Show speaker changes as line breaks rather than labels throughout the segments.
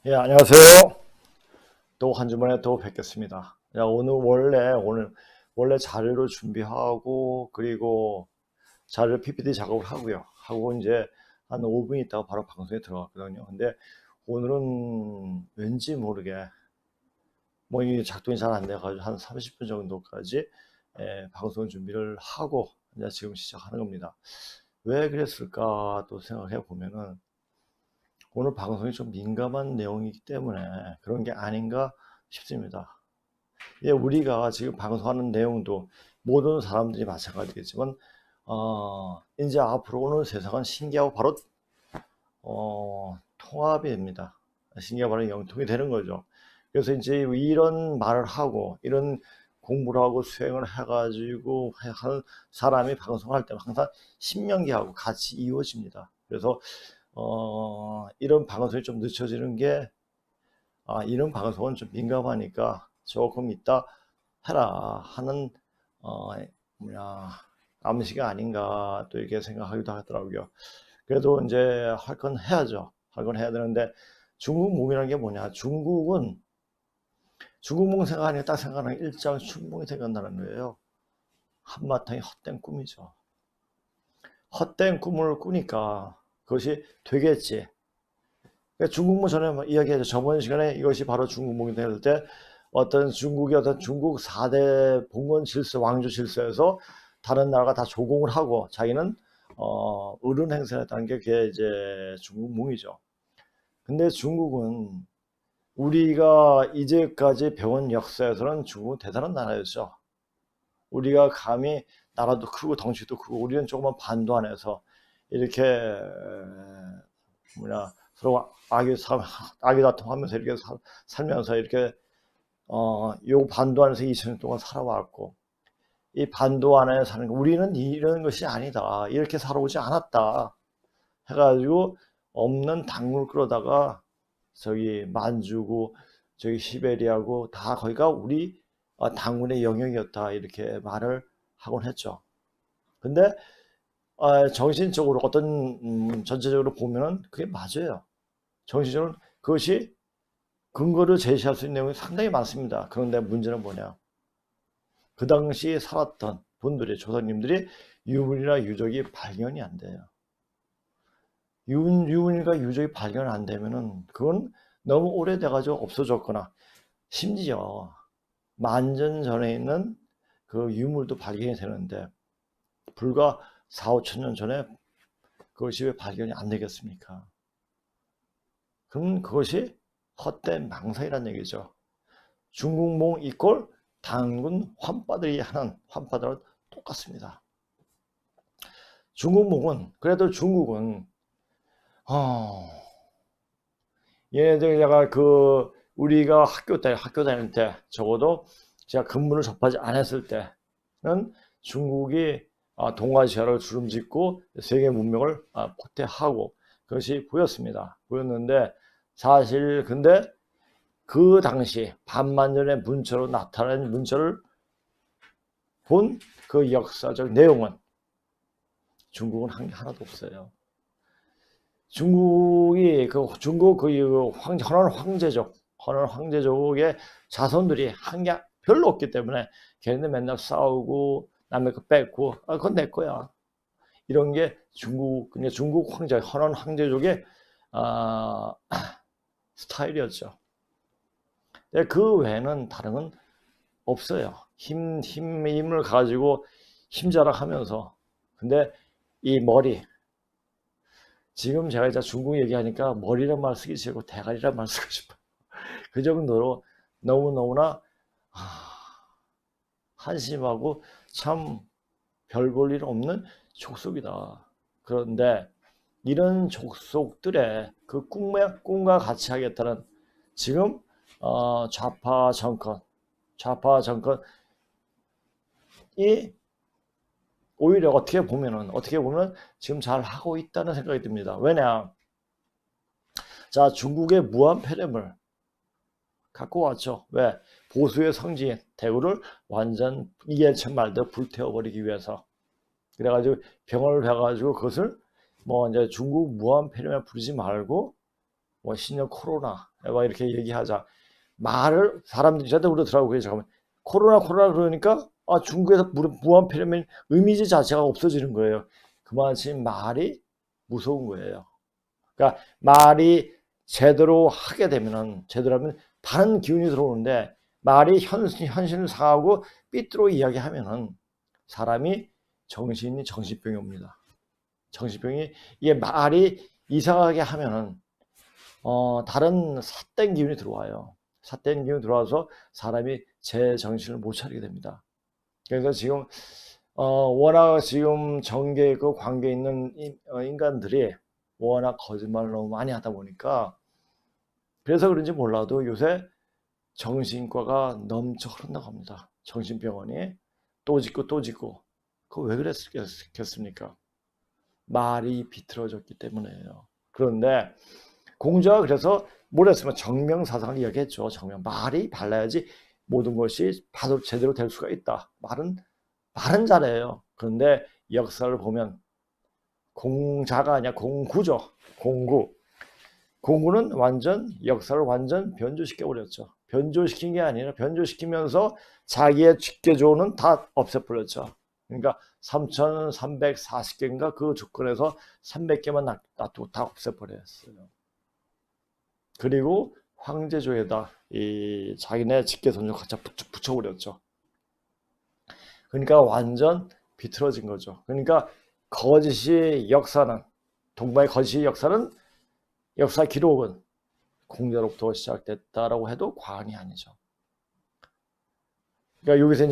예, 안녕하세요. 또 한 주만에 또 뵙겠습니다. 야, 오늘 원래 자료를 준비하고, 그리고 자료 PPT 작업을 하고요. 하고 이제 한 5분 있다가 바로 방송에 들어갔거든요. 근데 오늘은 왠지 모르게 뭐 이 작동이 잘 안 돼가지고 한 30분 정도까지 방송 준비를 하고 이제 지금 시작하는 겁니다. 왜 그랬을까 또 생각해 보면은 오늘 방송이 좀 민감한 내용이기 때문에 그런 게 아닌가 싶습니다. 예, 우리가 지금 방송하는 내용도 모든 사람들이 마찬가지겠지만, 이제 앞으로 오는 세상은 신기하고 바로, 통합이 됩니다. 신기하고 바로 영통이 되는 거죠. 그래서 이제 이런 말을 하고, 이런 공부를 하고 수행을 해가지고 하는 사람이 방송할 때는 항상 신명기하고 같이 이루어집니다. 그래서, 이런 방송이 좀 늦춰지는 게, 이런 방송은 좀 민감하니까 조금 이따 해라 하는 어 뭐냐 암시가 아닌가 또 이렇게 생각하기도 하더라고요. 그래도 이제 할 건 해야죠. 할 건 해야 되는데 중국몽이라는 게 뭐냐? 중국몽 생각하니까 딱 생각하는 일장 춘몽이 생각나는 거예요. 한바탕이 헛된 꿈이죠. 헛된 꿈을 꾸니까 그것이 되겠지. 그러니까 중국몽 전에 이야기하죠. 저번 시간에 이것이 바로 중국몽이 될 때 어떤 중국의 어떤 중국 4대 봉건 질서, 왕조 질서에서 다른 나라가 다 조공을 하고 자기는 어른 행세를 했다는 게 그게 이제 중국몽이죠. 근데 중국은 우리가 이제까지 배운 역사에서는 중국은 대단한 나라였죠. 우리가 감히 나라도 크고 덩치도 크고 우리는 조그만 반도 안에서 이렇게 뭐냐 서로 아기다툼하면서 이렇게 살면서 이렇게 요 반도 안에서 2000년 동안 살아왔고 이 반도 안에 사는 우리는 이런 것이 아니다 이렇게 살아오지 않았다 해가지고 없는 당을 끌어다가 저기 만주고 저기 시베리아고 다 거기가 우리 당군의 영역이었다 이렇게 말을 하곤 했죠. 근데 정신적으로 어떤 전체적으로 보면은 그게 맞아요. 정신적으로 그것이 근거를 제시할 수 있는 내용이 상당히 많습니다. 그런데 문제는 뭐냐? 그 당시에 살았던 분들이 조상님들이 유물이나 유적이 발견이 안 돼요. 유물과 유적이 발견 안 되면은 그건 너무 오래돼가지고 없어졌거나 심지어 만전 전에 있는 그 유물도 발견이 되는데 불과 4, 5천 년 전에 그것이 왜 발견이 안 되겠습니까? 그럼 그것이 헛된 망상이라는 얘기죠. 중국몽 이꼴 당군 환빠들이 하는 환빠들은 똑같습니다. 중국몽은 그래도 중국은 어, 얘네들 제가 그 우리가 학교 다닐 때 적어도 제가 근무를 접하지 않았을 때는 중국이 동아시아를 주름짓고 세계 문명을 포태하고 그것이 보였습니다. 보였는데 사실 근데 그 당시 반만년의 문체로 나타난 문체를 본 그 역사적 내용은 중국은 한 게 하나도 없어요. 중국 그 헌원 황제족의 자손들이 한 게 별로 없기 때문에 걔네들 맨날 싸우고 남의 거 뺏고 그건 내 거야. 이런 게 그러니까 중국 헌원 황제족의 아, 스타일이었죠. 그 외에는 다른 건 없어요. 힘을 가지고 힘자랑하면서. 근데 이 머리, 지금 제가 이제 중국 얘기하니까 머리란 말 쓰기 싫고 대가리란 말 쓰고 싶어요. 그 정도로 너무너무나 한심하고 참 별 볼 일 없는 족속이다. 그런데 이런 족속들의 그 꿈과 같이 하겠다는 지금 좌파 정권이 오히려 어떻게 보면 지금 잘 하고 있다는 생각이 듭니다. 왜냐? 자, 중국의 무한 폐렴을 갖고 왔죠. 왜? 보수의 성지인 대구를 완전 이해천 말대로 불태워버리기 위해서. 그래가지고 병을 해가지고 그것을 뭐 이제 중국 무한 폐렴에 부르지 말고 뭐 신년 코로나 막 이렇게 얘기하자. 말을 사람들이 저한테 그러더라고요. 잠깐만, 코로나 그러니까 중국에서 무한폐렴의 이미지 자체가 없어지는 거예요. 그만큼 말이 무서운 거예요. 그러니까 말이 제대로 하게 되면은, 제대로 하면 다른 기운이 들어오는데, 말이 현실을 상하고 삐뚤어 이야기하면은 사람이 정신병이 옵니다. 정신병이, 이게 말이 이상하게 하면은 다른 삿된 기운이 들어와요. 삿된 기운이 들어와서 사람이 제 정신을 못 차리게 됩니다. 그래서 지금 워낙 지금 정계 있고 관계 있는 인간들이 워낙 거짓말을 너무 많이 하다 보니까, 그래서 그런지 몰라도 요새 정신과가 넘쳐 흐른다고 합니다. 정신병원이 또 짓고 또 짓고. 그거 왜 그랬겠습니까? 말이 비틀어졌기 때문에요. 그런데 공자가 그래서 뭘 했으면 정명사상을 이야기했죠. 말이 발라야지 모든 것이 바로 제대로 될 수가 있다. 말은 잘해요. 그런데 역사를 보면 공자가 아니라 공구죠. 공구는 완전 역사를 완전 변조시켜 버렸죠. 변조시킨 게 아니라 변조시키면서 자기의 직계조는 다 없애버렸죠. 그러니까 3,340개인가 그 조건에서 300개만 놔두고 다 없애버렸어요. 그리고 황제조에다 이 자기네 직계선조 갖다 붙여버렸죠. 그러니까 완전 비틀어진 거죠. 그러니까 거짓이 역사는, 동방의 거짓의 역사는, 역사 기록은 공자로부터 시작됐다라고 해도 과언이 아니죠. 그러니까 여기서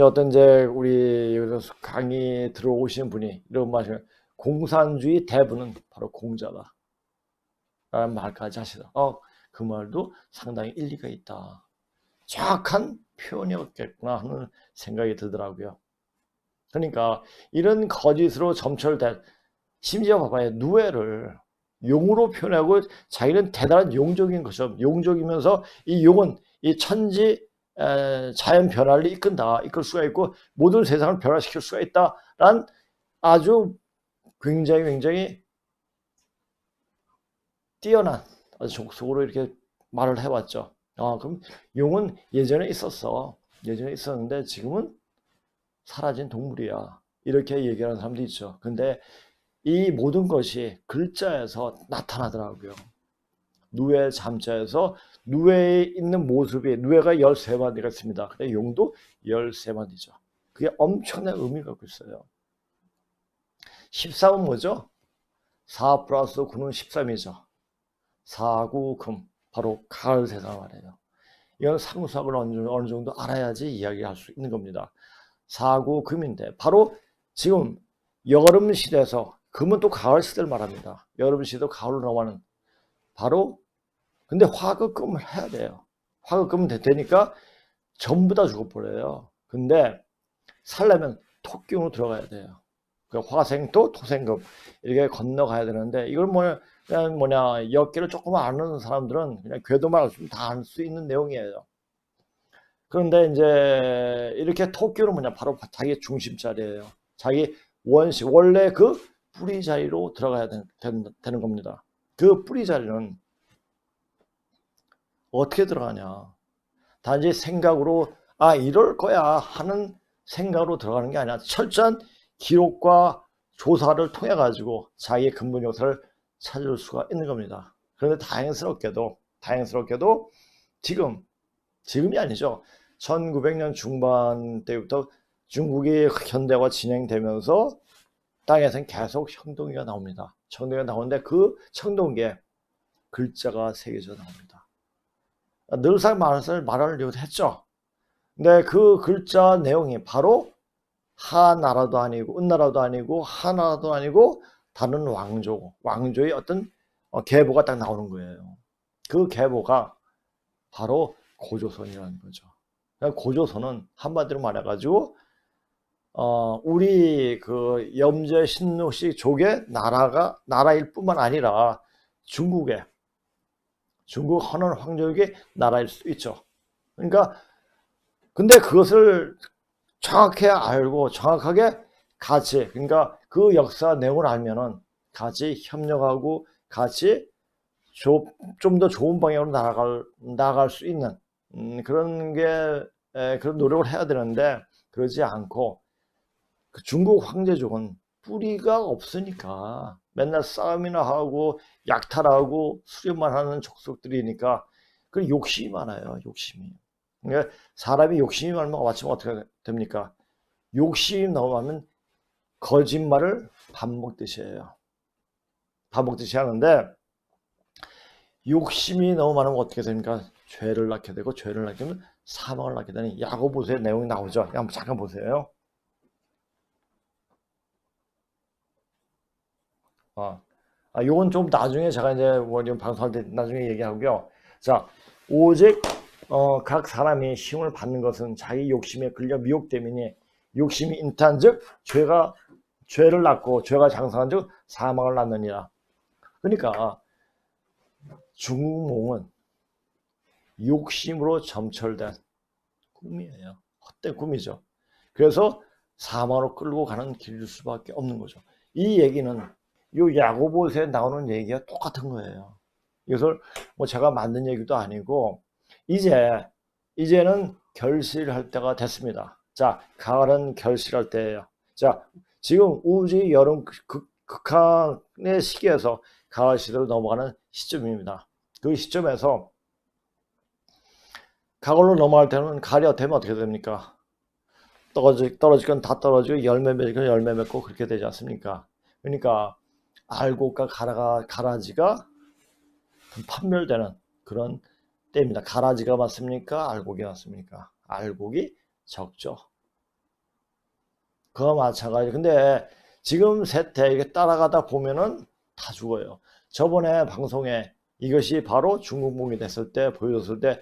우리 여기서 강의 들어오시는 분이 이런 말씀을, 공산주의 대부는 바로 공자다 라는 말까지 하시다. 그 말도 상당히 일리가 있다. 정확한 표현이었겠구나 하는 생각이 들더라고요. 그러니까 이런 거짓으로 점철된, 심지어 봐봐요. 누에를 용으로 표현하고 자기는 대단한 용적인 것이죠. 용적이면서 이 용은 이 천지 자연 변화를 이끌 수가 있고 모든 세상을 변화시킬 수가 있다라는 아주 굉장히 뛰어난 아주 족속으로 이렇게 말을 해왔죠. 그럼 용은 예전에 있었는데 지금은 사라진 동물이야. 이렇게 얘기하는 사람도 있죠. 근데 이 모든 것이 글자에서 나타나더라고요. 누에 잠자에서 누에에 있는 모습이, 누에가 13마디가 있습니다. 근데 용도 13마디죠. 그게 엄청난 의미를 갖고 있어요. 13은 뭐죠? 4 플러스 9는 13이죠. 4, 9, 금. 바로 가을 세상 말이에요. 이건 상수학을 어느 정도 알아야지 이야기할 수 있는 겁니다. 4, 9, 금인데 바로 지금 여름 시대에서, 금은 또 가을 시대를 말합니다. 여름 시대도 가을로 넘어가는, 바로 근데 화극금을 해야 돼요. 화극금은 되니까 전부 다 죽어버려요. 근데 살려면 토끼운으로 들어가야 돼요. 화생토, 토생금 이렇게 건너가야 되는데, 이걸 역기를 조금 아는 사람들은 그냥 궤도만 알면 다 알 수 있는 내용이에요. 그런데 이제 이렇게 토끼는 바로 자기 중심 자리예요. 자기 원시, 원래 그 뿌리 자리로 들어가야 되는 겁니다. 그 뿌리 자리는 어떻게 들어가냐? 단지 생각으로 이럴 거야 하는 생각으로 들어가는 게 아니라 철저한 기록과 조사를 통해 가지고 자기의 근본 요소를 찾을 수가 있는 겁니다. 그런데 다행스럽게도 지금이 아니죠. 1900년 중반 때부터 중국이 현대화 진행되면서 땅에서는 계속 청동기가 나옵니다. 청동기가 나오는데 그 청동기에 글자가 새겨져 나옵니다. 늘상 말하려고 했죠. 근데 그 글자 내용이 바로 하나라도 아니고 은나라도 아니고 하나라도 아니고 다른 왕조의 어떤 계보가 딱 나오는 거예요. 그 계보가 바로 고조선이라는 거죠. 고조선은 한마디로 말해가지고 우리 그 염제 신노식 족의 나라일 뿐만 아니라 중국 헌원 황족의 나라일 수 있죠. 그러니까 근데 그것을 정확히 알고 정확하게 같이, 그러니까 그 역사 내용을 알면은 같이 협력하고 같이 좀 더 좋은 방향으로 나아갈 수 있는 그런 그런 노력을 해야 되는데 그러지 않고 그 중국 황제족은 뿌리가 없으니까 맨날 싸움이나 하고 약탈하고 수렵만 하는 족속들이니까 그 욕심이 많아요. 욕심이. 그러니까 사람이 욕심이 많으면 마치면 어떻게 됩니까? 욕심이 넘어가면 거짓말을 밥 먹듯이 해요. 밥 먹듯이 하는데 욕심이 너무 많으면 어떻게 됩니까? 죄를 낳게 되고 죄를 낳게 되면 사망을 낳게 되는 야고보서의 내용이 나오죠. 한번 잠깐 보세요. 요건 좀 나중에 제가 이제 뭐 지금 방송할 때 나중에 얘기하고요. 자, 오직 각 사람이 시험을 받는 것은 자기 욕심에 끌려 미혹됨이니 욕심이 인탄즉 죄를 낳고 죄가 장성한즉 사망을 낳느니라. 그러니까 중국몽은 욕심으로 점철된 꿈이에요. 헛된 꿈이죠. 그래서 사망으로 끌고 가는 길일 수밖에 없는 거죠. 이 얘기는 요 야고보서에 나오는 얘기가 똑같은 거예요. 이것을 뭐 제가 만든 얘기도 아니고 이제는 결실할 때가 됐습니다. 자, 가을은 결실할 때예요. 자, 지금 우주 여름 극한의 시기에서 가을 시대로 넘어가는 시점입니다. 그 시점에서 가을로 넘어갈 때는 가을이 되면 어떻게 됩니까? 떨어질 건 다 떨어지고 열매 맺을 건 열매 맺고 그렇게 되지 않습니까? 그러니까 알곡과 가라지가 판별되는 그런 때입니다. 가라지가 맞습니까? 알곡이 맞습니까? 알곡이 적죠. 그와 마찬가지. 근데 지금 세태 이게 따라가다 보면은 다 죽어요. 저번에 방송에 이것이 바로 중국몽이 됐을 때 보여줬을 때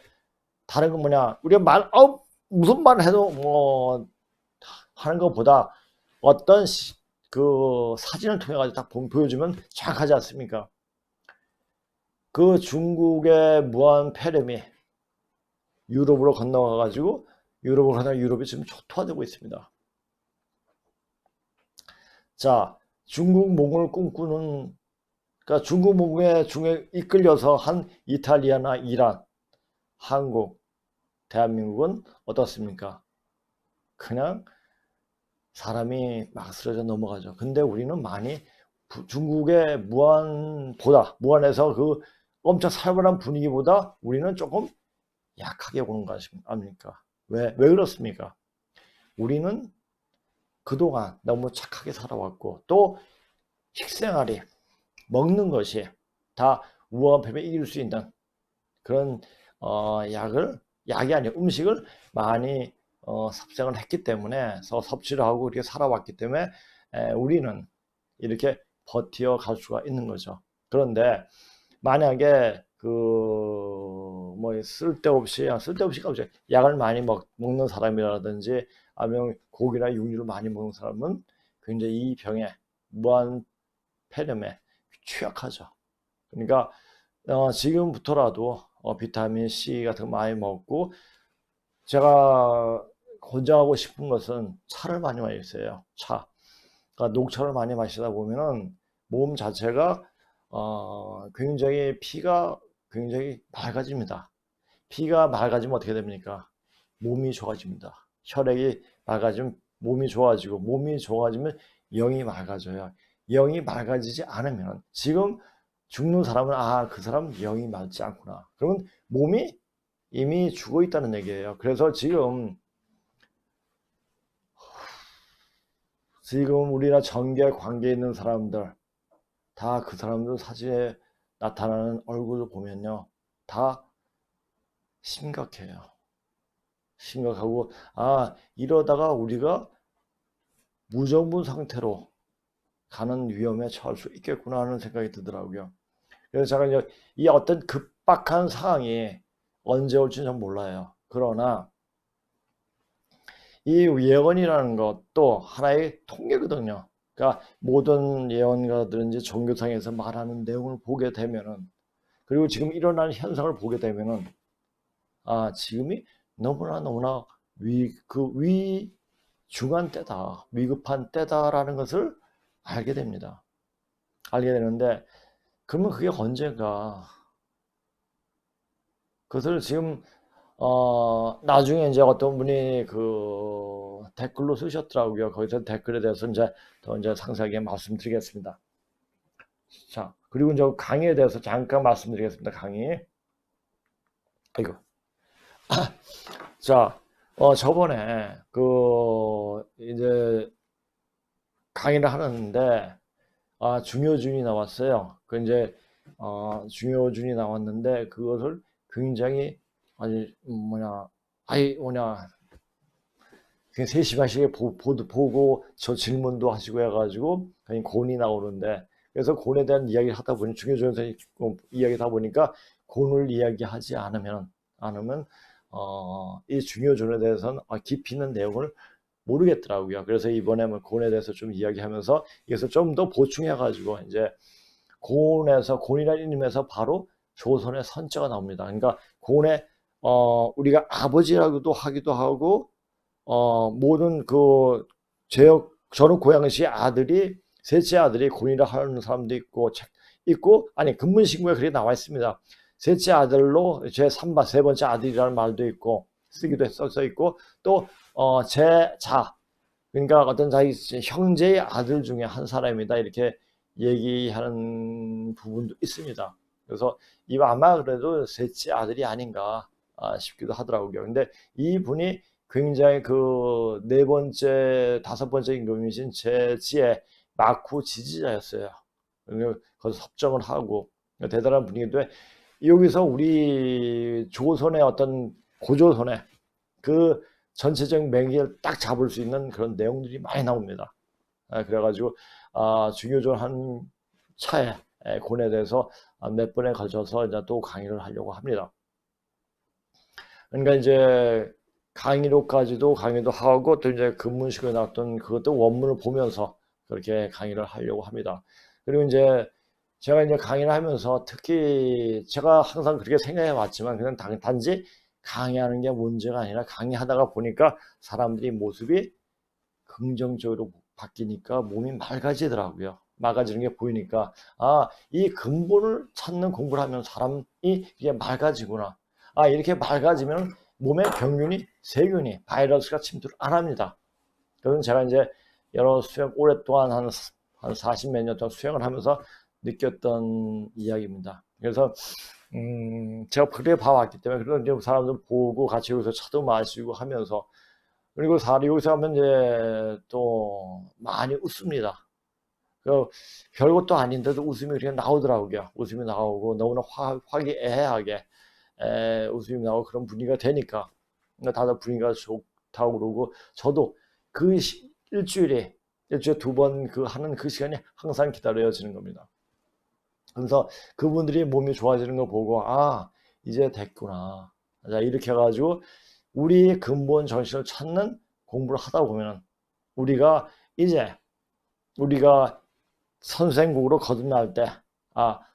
다른 건 뭐냐? 우리가 무슨 말 해도 뭐 하는 것보다 어떤 그 사진을 통해 가지고 딱 보여주면 정확하지 않습니까? 그 중국의 무한 폐렴이 유럽으로 건너가 가지고 유럽이 지금 초토화되고 있습니다. 자, 중국몽을 꿈꾸는 그러니까 중국몽에 이끌려서 한 이탈리아나 이란, 한국, 대한민국은 어떻습니까? 그냥 사람이 막 쓰러져 넘어가죠. 근데 우리는 많이 중국의 무안에서 그 엄청 살벌한 분위기보다 우리는 조금 약하게 보는 거 아닙니까? 왜 그렇습니까? 우리는 그동안 너무 착하게 살아왔고 또 식생활이 먹는 것이 다 우한폐렴에 이길 수 있는 그런 약이 아니고 음식을 많이 섭생을 했기 때문에 섭취를 하고 이렇게 살아왔기 때문에 우리는 이렇게 버텨갈 수가 있는 거죠. 그런데 만약에 뭐 쓸데없이 갑자기 약을 많이 먹는 사람이라든지 아니면 고기나 육류를 많이 먹는 사람은 굉장히 이 병에 무한 폐렴에 취약하죠. 그러니까 지금부터라도 비타민 C 같은 거 많이 먹고 제가 권장하고 싶은 것은 차를 많이 마셔요. 그러니까 녹차를 많이 마시다 보면은 몸 자체가 굉장히 피가 굉장히 맑아집니다. 피가 맑아지면 어떻게 됩니까? 몸이 좋아집니다. 혈액이 맑아지면 몸이 좋아지고 몸이 좋아지면 영이 맑아져요. 영이 맑아지지 않으면 지금 죽는 사람은 그 사람 영이 맑지 않구나. 그러면 몸이 이미 죽어 있다는 얘기예요. 그래서 지금 우리나 정계 관계에 있는 사람들 다 그 사람들 사진에 나타나는 얼굴을 보면요. 다 심각해요. 심각하고 이러다가 우리가 무정부 상태로 가는 위험에 처할 수 있겠구나 하는 생각이 들더라고요. 그래서 제가 이제 이 어떤 급박한 상황이 언제 올지는 전 몰라요. 그러나 이 예언이라는 것도 하나의 통계거든요. 그러니까 모든 예언가들은 이제 종교상에서 말하는 내용을 보게 되면은 그리고 지금 일어나는 현상을 보게 되면은 지금이 너무나 위중한 때다, 위급한 때다라는 것을 알게 됩니다. 알게 되는데 그러면 그게 언젠가 그것을 지금 나중에 이제 어떤 분이 그 댓글로 쓰셨더라고요. 거기서 댓글에 대해서 이제 더 이제 상세하게 말씀드리겠습니다. 자, 그리고 이제 강의에 대해서 잠깐 말씀드리겠습니다. 강의. 아이고. 자, 저번에 그 이제 강의를 하는데 중요준이 나왔어요. 그 이제 중요준이 나왔는데 그것을 굉장히 아니 뭐냐 그냥 3시 반씩에 보고 저 질문도 하시고 해가지고 그냥 곤이 나오는데, 그래서 곤에 대한 이야기를 하다 보니 중요준 선생님 이야기하다 보니까 곤을 이야기하지 않으면 이 중요준에 대해서는 깊이 있는 내용을 모르겠더라고요. 그래서 이번에 곤에 대해서 좀 이야기하면서 이것을 좀 더 보충해가지고 이제 곤이라는 이름에서 바로 조선의 선자가 나옵니다. 그러니까 곤의 우리가 아버지라고도 하기도 하고 모든 그 저는 고양시 아들이 셋째 아들이 곤이라 하는 사람도 있고 아니 근문신고에 그렇게 나와 있습니다. 셋째 아들로 제3바 세 번째 아들이라는 말도 있고 쓰기도 써 있고 또 제자 그러니까 어떤 자기 형제의 아들 중에 한 사람이다 이렇게 얘기하는 부분도 있습니다. 그래서 이 아마 그래도 셋째 아들이 아닌가 싶기도 하더라고요. 근데 이분이 굉장히 그 4번째, 5번째 임금이신 제지의 막후 지지자였어요. 거기서 섭정을 하고 대단한 분이기도 여기서 우리 조선의 어떤 고조선의 그 전체적인 맥을 딱 잡을 수 있는 그런 내용들이 많이 나옵니다. 그래가지고 중요전 한 차에 곤에 대해서 몇 번에 걸쳐서 이제 또 강의를 하려고 합니다. 그러니까 이제 강의도 하고 또 이제 근문식에 나왔던 그것도 원문을 보면서 그렇게 강의를 하려고 합니다. 그리고 이제 제가 이제 강의를 하면서 특히 제가 항상 그렇게 생각해 왔지만 그냥 단지 강의하는 게 문제가 아니라 강의하다가 보니까 사람들이 모습이 긍정적으로 바뀌니까 몸이 맑아지더라고요. 맑아지는 게 보이니까 이 근본을 찾는 공부를 하면 사람이 이게 맑아지구나. 이렇게 맑아지면 몸에 병균이, 세균이, 바이러스가 침투를 안 합니다. 그건 제가 이제 여러 수행 오랫동안 한 40몇 년 동안 수행을 하면서 느꼈던 이야기입니다. 그래서 제가 그렇게 봐왔기 때문에 그런 이제 사람들 보고 같이 여기서 차도 마시고 하면서 그리고 여기서 하면 이제 또 많이 웃습니다. 그 별것도 아닌데도 웃음이 그냥 나오더라고요. 웃음이 나오고 너무나 화기애애하게 웃음이 나오고 그런 분위기가 되니까 다들 분위기가 좋다고 그러고 저도 그 일주일에 2번 그 하는 그 시간이 항상 기다려지는 겁니다. 그래서 그분들이 몸이 좋아지는 거 보고 이제 됐구나. 자, 이렇게 해가지고 우리 근본 정신을 찾는 공부를 하다 보면 우리가 선생국으로 거듭날 때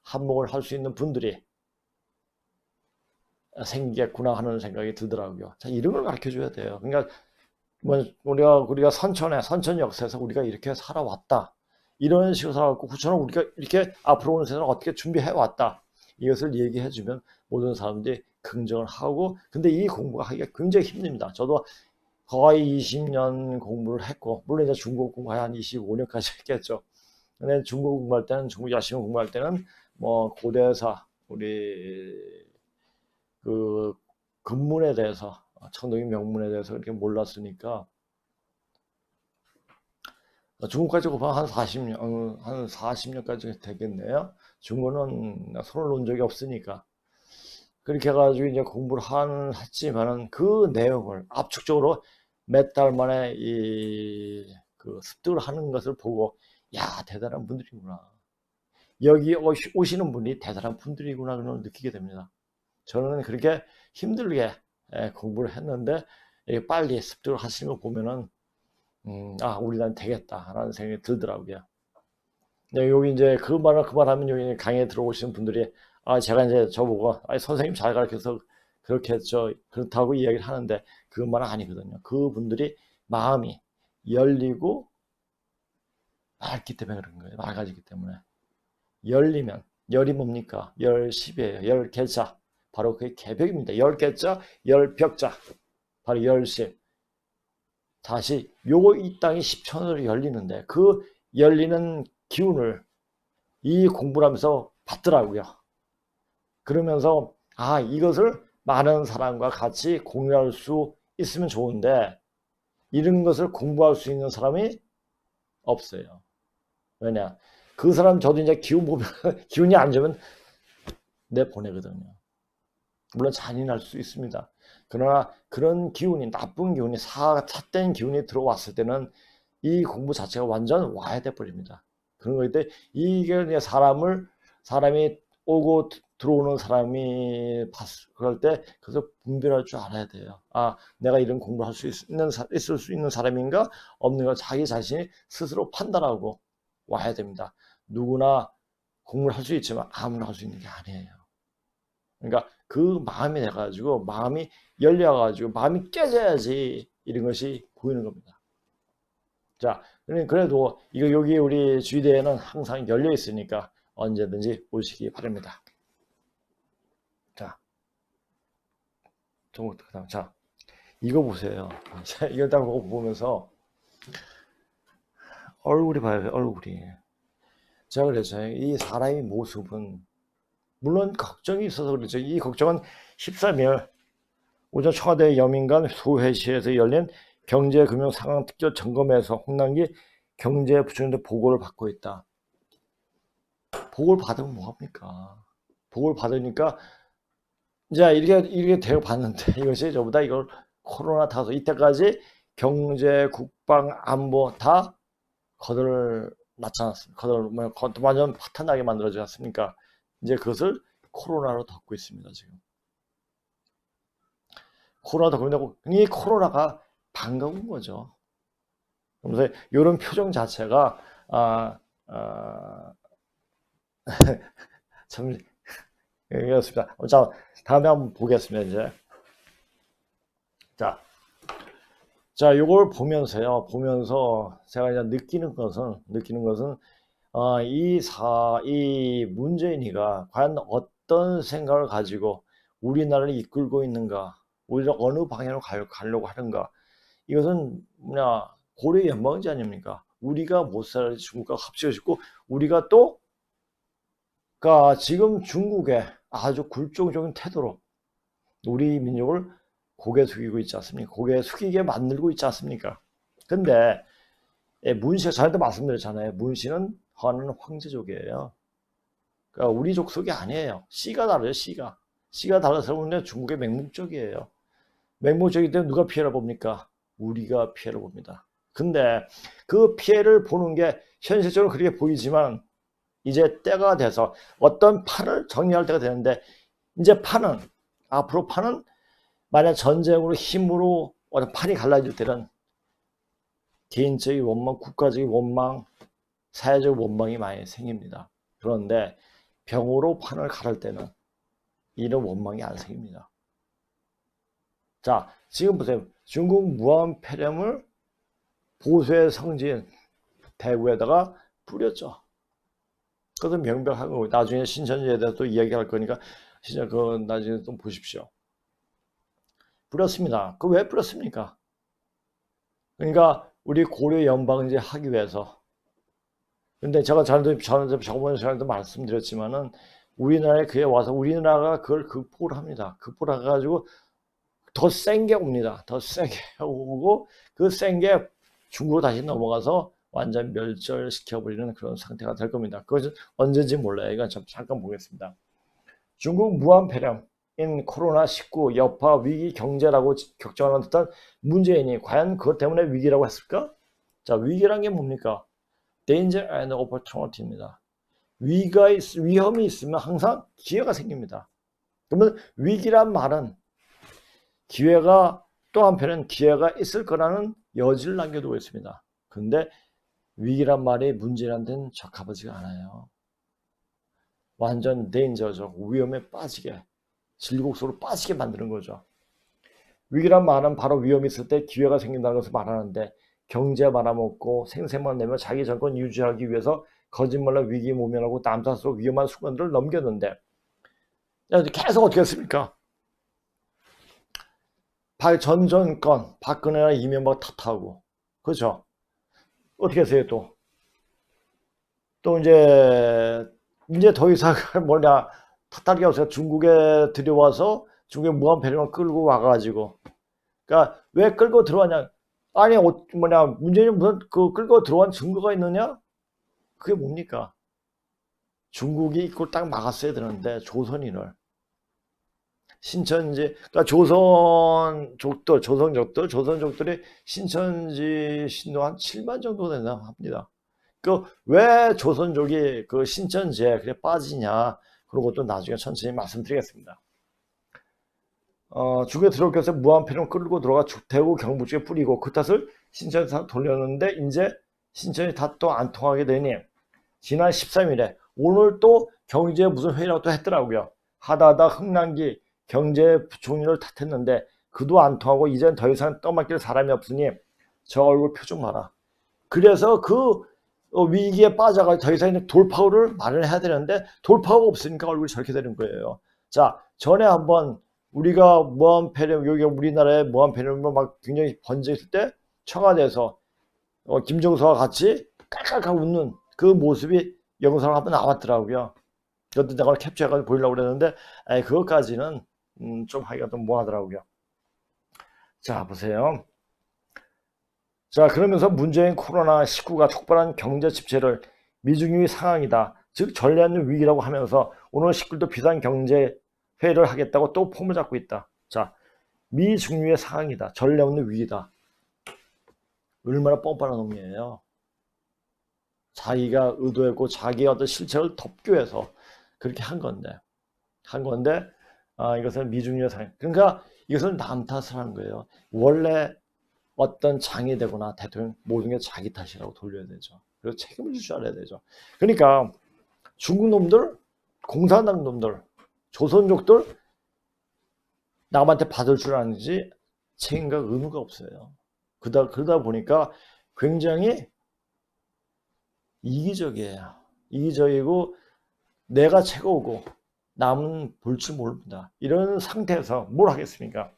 한몫을 할 수 있는 분들이 생기겠구나 하는 생각이 들더라고요. 자, 이런 걸 가르쳐 줘야 돼요. 그러니까 우리가 선천 역사에서 우리가 이렇게 살아왔다. 이런 식으로 살아왔고 후처럼 우리가 이렇게 앞으로 오는 세상을 어떻게 준비해 왔다. 이것을 얘기해 주면 모든 사람들이 긍정을 하고, 근데 이 공부가 하기가 굉장히 힘듭니다. 저도 거의 20년 공부를 했고, 물론 이제 중국 공부 한 25년까지 했겠죠. 근데 중국 공부할 때는, 중국 야심 공부할 때는 뭐 고대사 우리 그 근문에 대해서 청동기 명문에 대해서 그렇게 몰랐으니까 중국까지 곱하면 한 40년까지 되겠네요. 중국은 손을 놓은 적이 없으니까. 그렇게 해가지고 이제 공부를 했지만은 그 내용을 압축적으로 몇 달 만에 그 습득을 하는 것을 보고, 대단한 분들이구나. 여기 오시는 분이 대단한 분들이구나, 그걸 느끼게 됩니다. 저는 그렇게 힘들게 공부를 했는데, 빨리 습득을 하시는 거 보면은, 우리는 되겠다라는 생각이 들더라고요. 여기 이제 그 말하면 여기 강의에 들어오시는 분들이 제가 이제 저보고 선생님 잘 가르쳐서 그렇게 했죠. 그렇다고 이야기를 하는데 그 말은 아니거든요. 그분들이 마음이 열리고 맑기 때문에 그런 거예요. 맑아지기 때문에. 열리면 열이 뭡니까? 열 10이에요. 열 개자. 바로 그게 개벽입니다. 열개자, 열벽자, 바로 열심. 다시 요거 이 땅이 십천으로 열리는데 그 열리는 기운을 이 공부를 하면서 받더라고요. 그러면서 아, 이것을 많은 사람과 같이 공유할 수 있으면 좋은데 이런 것을 공부할 수 있는 사람이 없어요. 왜냐? 그 사람 저도 이제 기운 보면 기운이 안 좋으면 내보내거든요. 물론 잔인할 수 있습니다. 그러나 그런 기운이 나쁜 기운이 삿된 기운이 들어왔을 때는 이 공부 자체가 완전 와해돼 버립니다. 그런 거기 때문에 이게 사람이 오고 들어오는 사람이 그럴 때 그래서 분별할 줄 알아야 돼요. 아, 내가 이런 공부를 할 수 있을 수 있는 사람인가 없는 걸 자기 자신이 스스로 판단하고 와야 됩니다. 누구나 공부를 할 수 있지만 아무나 할 수 있는 게 아니에요. 그러니까 그 마음이 돼가지고 마음이 열려가지고 마음이 깨져야지 이런 것이 보이는 겁니다. 자, 그래도 이거 여기 우리 주위대에는 항상 열려 있으니까 언제든지 오시기 바랍니다. 자, 자, 이거 보세요. 자, 이걸 딱 보면서 얼굴이 봐요, 얼굴이. 제가 그랬잖아요. 이 사람의 모습은 물론 걱정이 있어서 그렇죠. 이 걱정은 13일 오전 청와대 여민간 소회시에서 열린 경제금융상황특별 점검에서 홍남기 경제부총리한테 보고를 받고 있다. 보고를 받으면 뭐합니까? 보고를 받으니까 이제 이렇게 되어 봤는데 이것이 저보다 이걸 코로나 타서 이때까지 경제, 국방, 안보 다 거덜 놨지 않았습니까? 완전 파탄나게 만들어지지 않습니까? 이제 그것을 코로나로 덮고 있습니다, 지금. 코로나 덮고 있는데, 이 코로나가 반가운 거죠. 그래서 이런 표정 자체가, 참, 그렇습니다. 자, 다음에 한번 보겠습니다, 이제. 자, 요걸 보면서 제가 이제 느끼는 것은, 이 문재인이가 과연 어떤 생각을 가지고 우리나라를 이끌고 있는가, 우리가 어느 방향으로 가려고 하는가, 이것은 뭐냐, 고려 연방제 아닙니까? 우리가 못 살아야지 중국과 합치고 싶고, 우리가 또, 그러니까 지금 중국의 아주 굴종적인 태도로 우리 민족을 고개 숙이고 있지 않습니까? 고개 숙이게 만들고 있지 않습니까? 근데 문씨가 저한테 말씀드렸잖아요. 문씨는 하는 황제족이에요. 그러니까 우리 족속이 아니에요. 씨가 다르죠. 씨가 달라서 그런데 중국의 맹목적이에요. 맹목적이기 때문에 누가 피해를 봅니까? 우리가 피해를 봅니다. 근데 그 피해를 보는 게 현실적으로 그렇게 보이지만 이제 때가 돼서 어떤 판을 정리할 때가 되는데 이제 앞으로 판은 만약 전쟁으로 힘으로 어떤 판이 갈라질 때는 개인적인 원망, 국가적인 원망, 사회적 원망이 많이 생깁니다. 그런데 병으로 판을 가를 때는 이런 원망이 안 생깁니다. 자, 지금 보세요. 중국 무한폐렴을 보수의 성지인 대구에다가 뿌렸죠. 그것은 명백한 거고 나중에 신천지에 대해서 또 이야기할 거니까 진짜 그거 나중에 좀 보십시오. 뿌렸습니다. 그 왜 뿌렸습니까? 그러니까 우리 고려 연방제 하기 위해서. 근데 제가 저번 시간에도 말씀드렸지만은 우리나라에 그에 와서 우리나라가 그걸 극복을 합니다. 극복을 해가지고 더 센 게 옵니다. 더 세게 오고 그 센 게 중국으로 다시 넘어가서 완전 멸절시켜버리는 그런 상태가 될 겁니다. 그것은 언제인지 몰라요. 이건 잠깐 보겠습니다. 중국 무한폐렴인 코로나19 여파 위기 경제라고 격정하는 듯한 문재인이 과연 그것 때문에 위기라고 했을까? 자, 위기란 게 뭡니까? Danger and Opportunity입니다. 위험이 있으면 항상 기회가 생깁니다. 그러면 위기란 말은 기회가 또 한편은 기회가 있을 거라는 여지를 남겨두고 있습니다. 근데 위기란 말이 문재인한테는 적합하지가 않아요. 완전 데인저죠. 위험에 빠지게, 질곡 속으로 빠지게 만드는 거죠. 위기란 말은 바로 위험이 있을 때 기회가 생긴다는 것을 말하는데 경제 말아먹고 생색만 내며 자기 정권 유지하기 위해서 거짓말로 위기 모면하고 남탓으로 위험한 순간들을 넘겼는데 계속 어떻게 했습니까? 전 정권 박근혜나 이명박 탓하고, 그렇죠? 어떻게 했어요? 또 이제 더 이상 뭐냐 탓할 게 없어요. 중국에 들여와서 중국의 무한 배령을 끌고 와가지고, 그러니까 왜 끌고 들어왔냐? 아니 문재인이 무슨 그 끌고 들어온 증거가 있느냐? 그게 뭡니까? 중국이 이걸 딱 막았어야 되는데, 조선인을. 신천지, 그러니까 조선족들이 신천지 신도 한 7만 정도 된다고 합니다. 그 왜 조선족이 그 신천지에 그래 빠지냐, 그런 것도 나중에 천천히 말씀드리겠습니다. 중국에 들어오기 위해서 무한폐령 끌고 들어가 대구 경북 쪽에 뿌리고, 그 탓을 신천지 다 돌렸는데, 이제 신천지 다 또 안 통하게 되니 지난 13일에 오늘 또 경제 무슨 회의라고 또 했더라고요. 하다하다 흥남기 경제부총리를 탓했는데 그도 안 통하고 이젠 더 이상 떠맡길 사람이 없으니 저 얼굴 표정 봐라. 그래서 그 위기에 빠져가 더 이상 돌파구를 마련해야 되는데, 돌파구가 없으니까 얼굴이 저렇게 되는 거예요. 자, 전에 한번 우리가 무한폐렴, 여기 우리나라에 무한폐렴으로 막 굉장히 번져있을 때 청와대에서 김정수와 같이 깔깔깔 웃는 그 모습이 영상으로 한번 나왔더라고요. 그것도 내가 캡처해가지고 보이려고 그랬는데, 그것까지는 좀 하기가 좀 뭐하더라고요. 자, 보세요. 자, 그러면서 문재인 코로나19가 촉발한 경제 침체를 미중유의 상황이다, 즉 전례없는 위기라고 하면서 오늘 19일도 비상경제회의를 하겠다고 또 폼을 잡고 있다. 자, 미중유의 상황이다, 전례없는 위기다. 얼마나 뻔뻔한 놈이에요. 자기가 의도했고 자기의 어떤 실체를 덮기 위해서 그렇게 한 건데 이것은 미중유의 상황. 그러니까 이것을 남 탓을 하는 거예요. 원래 어떤 장이 되거나 대통령 모든 게 자기 탓이라고 돌려야 되죠. 그래서 책임을 질 줄 알아야 되죠. 그러니까 중국 놈들, 공산당 놈들, 조선족들 남한테 받을 줄 아는지 책임과 의무가 없어요. 그러다 보니까 굉장히 이기적이에요. 이기적이고 내가 최고고 남은 볼 줄 모릅니다. 이런 상태에서 뭘 하겠습니까?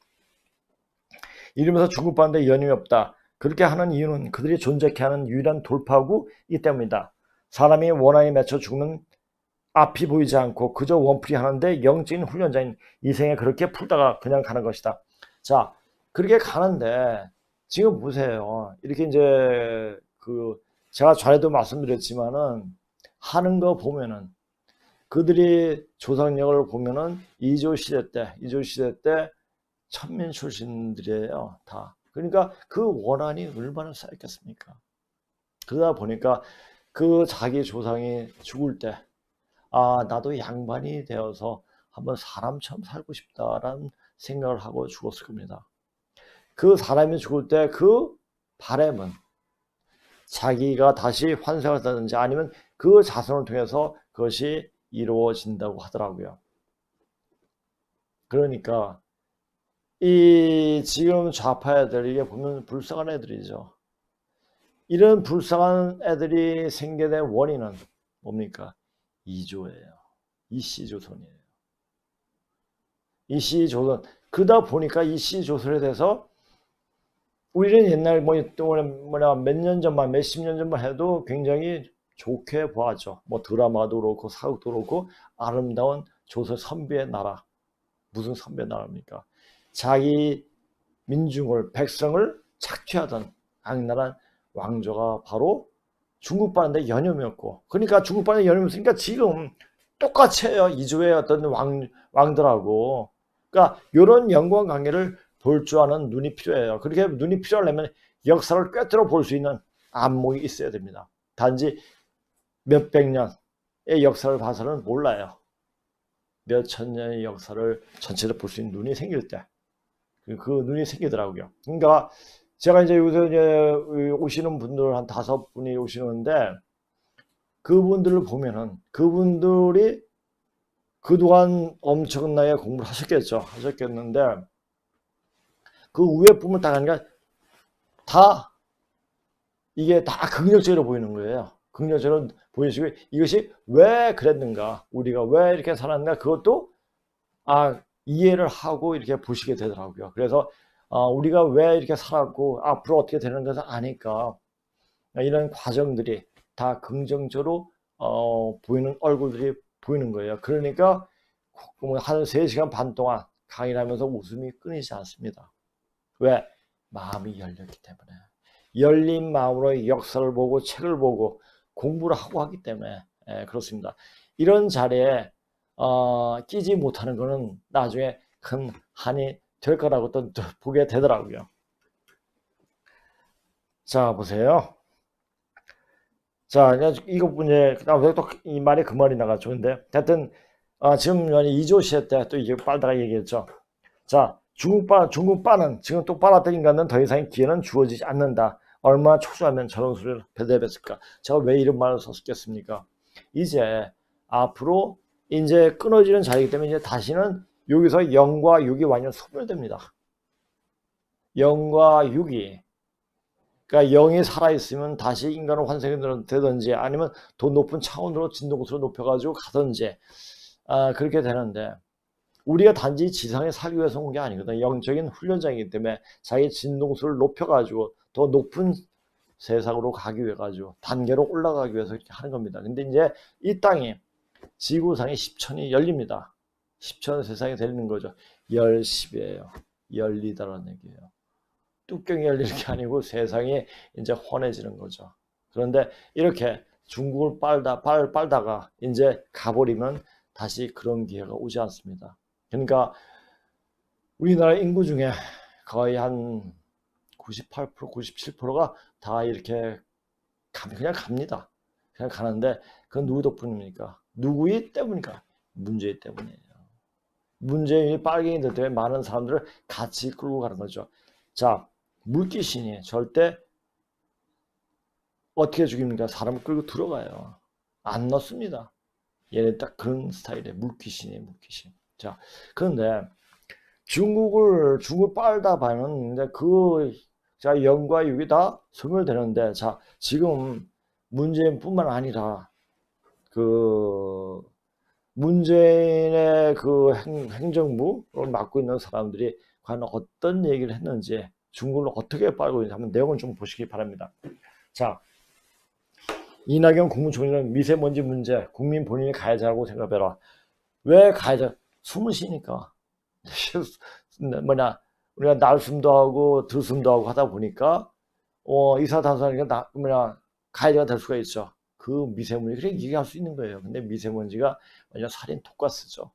이러면서 중국 반대에 연임이 없다. 그렇게 하는 이유는 그들이 존재케 하는 유일한 돌파구이기 때문이다. 사람이 원한에 맺혀 죽으면 앞이 보이지 않고 그저 원풀이 하는데, 영적인 훈련자인 이생에 그렇게 풀다가 그냥 가는 것이다. 자, 그렇게 가는데 지금 보세요. 이렇게 이제 제가 전에도 말씀드렸지만은 하는 거 보면은 그들이 조상력을 보면은 이조 시대 때 천민 출신들이에요, 다. 그러니까 그 원한이 얼마나 쌓였겠습니까? 그러다 보니까 그 자기 조상이 죽을 때, 나도 양반이 되어서 한번 사람처럼 살고 싶다라는 생각을 하고 죽었을 겁니다. 그 사람이 죽을 때 그 바람은 자기가 다시 환생을 하든지 아니면 그 자손을 통해서 그것이 이루어진다고 하더라고요. 그러니까 이 지금 좌파 애들, 이게 보면 불쌍한 애들이죠. 이런 불쌍한 애들이 생겨낸 원인은 뭡니까? 이조예요. 이씨조선이에요. 이씨조선. 그러다 보니까 이씨조선에 대해서 우리는 옛날 몇 년 전만, 몇십 년 전만 해도 굉장히 좋게 보았죠. 뭐 드라마도 그렇고 사극도 그렇고 아름다운 조선 선비의 나라. 무슨 선비의 나라입니까? 자기 민중을, 백성을 착취하던 악랄한 왕조가 바로 중국반대 연염이었고, 그러니까 중국반대 연염이었으니까 지금 똑같이 해요. 이조의 어떤 왕들하고. 그러니까 이런 연관 관계를 볼 줄 아는 눈이 필요해요. 그렇게 눈이 필요하려면 역사를 꿰뚫어 볼 수 있는 안목이 있어야 됩니다. 단지 몇백 년의 역사를 봐서는 몰라요. 몇천 년의 역사를 전체를 볼 수 있는 눈이 생길 때 그 눈이 생기더라고요. 그러니까 제가 이제 요새 오시는 분들 한 5분이 오시는데, 그분들을 보면은 그분들이 그동안 엄청나게 공부를 하셨겠는데 그 위에 부분 딱 하니까 다 이게 다 긍정적으로 보이는 거예요. 긍정적으로 보이시고, 이것이 왜 그랬는가, 우리가 왜 이렇게 살았는가, 그것도 이해를 하고 이렇게 보시게 되더라고요. 그래서 우리가 왜 이렇게 살았고 앞으로 어떻게 되는 것을 아니까 이런 과정들이 다 긍정적으로 보이는 얼굴들이 보이는 거예요. 그러니까 한 3시간 반 동안 강의를 하면서 웃음이 끊이지 않습니다. 왜? 마음이 열렸기 때문에. 열린 마음으로 역사를 보고 책을 보고 공부를 하고 하기 때문에 그렇습니다. 이런 자리에 끼지 못하는 것은 나중에 큰 한이 될 거라고 또 보게 되더라고요. 자, 보세요. 자, 이것뿐이 또이 말이 그 말이 나가죠. 근데 하여튼 지금 2조 시대 때 또 이게 빨다가 얘기했죠. 자, 중국빠는 지금 또 빨아들인가는 더 이상의 기회는 주어지지 않는다. 얼마나 초조하면 저런 소리를 대답했을까. 제가 왜 이런 말을 썼겠습니까? 이제 앞으로 이제 끊어지는 자리이기 때문에 이제 다시는 여기서 0과 6이 완전 소멸됩니다. 0과 6이 그러니까 0이 살아있으면 다시 인간은 환생이 되든지 아니면 더 높은 차원으로 진동수를 높여가지고 가든지 그렇게 되는데 우리가 단지 지상에 살기 위해서 온 게 아니거든. 영적인 훈련장이기 때문에 자기 진동수를 높여가지고 더 높은 세상으로 가기 위해 가지고 단계로 올라가기 위해서 이렇게 하는 겁니다. 근데 이제 이 땅이 지구상의 10천이 열립니다. 10천 세상이 되는 거죠. 열십이에요. 열리다라는 얘기예요. 뚜껑이 열리는 게 아니고 세상이 이제 환해지는 거죠. 그런데 이렇게 중국을 빨다가 이제 가버리면 다시 그런 기회가 오지 않습니다. 그러니까 우리나라 인구 중에 거의 한 98%, 97%가 다 이렇게 그냥 갑니다. 그냥 가는데 그건 누구 덕분입니까? 누구이 때문입니까? 문재인 때문이에요. 문재인이 빨갱이 때문에 많은 사람들을 같이 끌고 가는 거죠. 자, 물귀신이 절대 어떻게 죽입니까? 사람을 끌고 들어가요. 안 넣습니다. 얘네 딱 그런 스타일의 물귀신이에요, 물귀신. 자, 그런데 중국을 빨다 봐는 이제 자, 0과 6이 다 소멸되는데, 자, 지금 문재인뿐만 아니라 문재인의 행정부를 맡고 있는 사람들이 과연 어떤 얘기를 했는지 중국을 어떻게 빨고 있는지 한번 내용을 좀 보시기 바랍니다. 자, 이낙연 국무총리는 미세먼지 문제 국민 본인이 가해자라고 생각해라. 왜 가해자? 숨을 쉬니까. 우리가 날숨도 하고 들숨도 하고 하다 보니까 이산화탄소가 가해자가 될 수가 있죠. 그 미세먼지 그래 얘기할 수 있는 거예요. 근데 미세먼지가 완전 살인 독가스죠.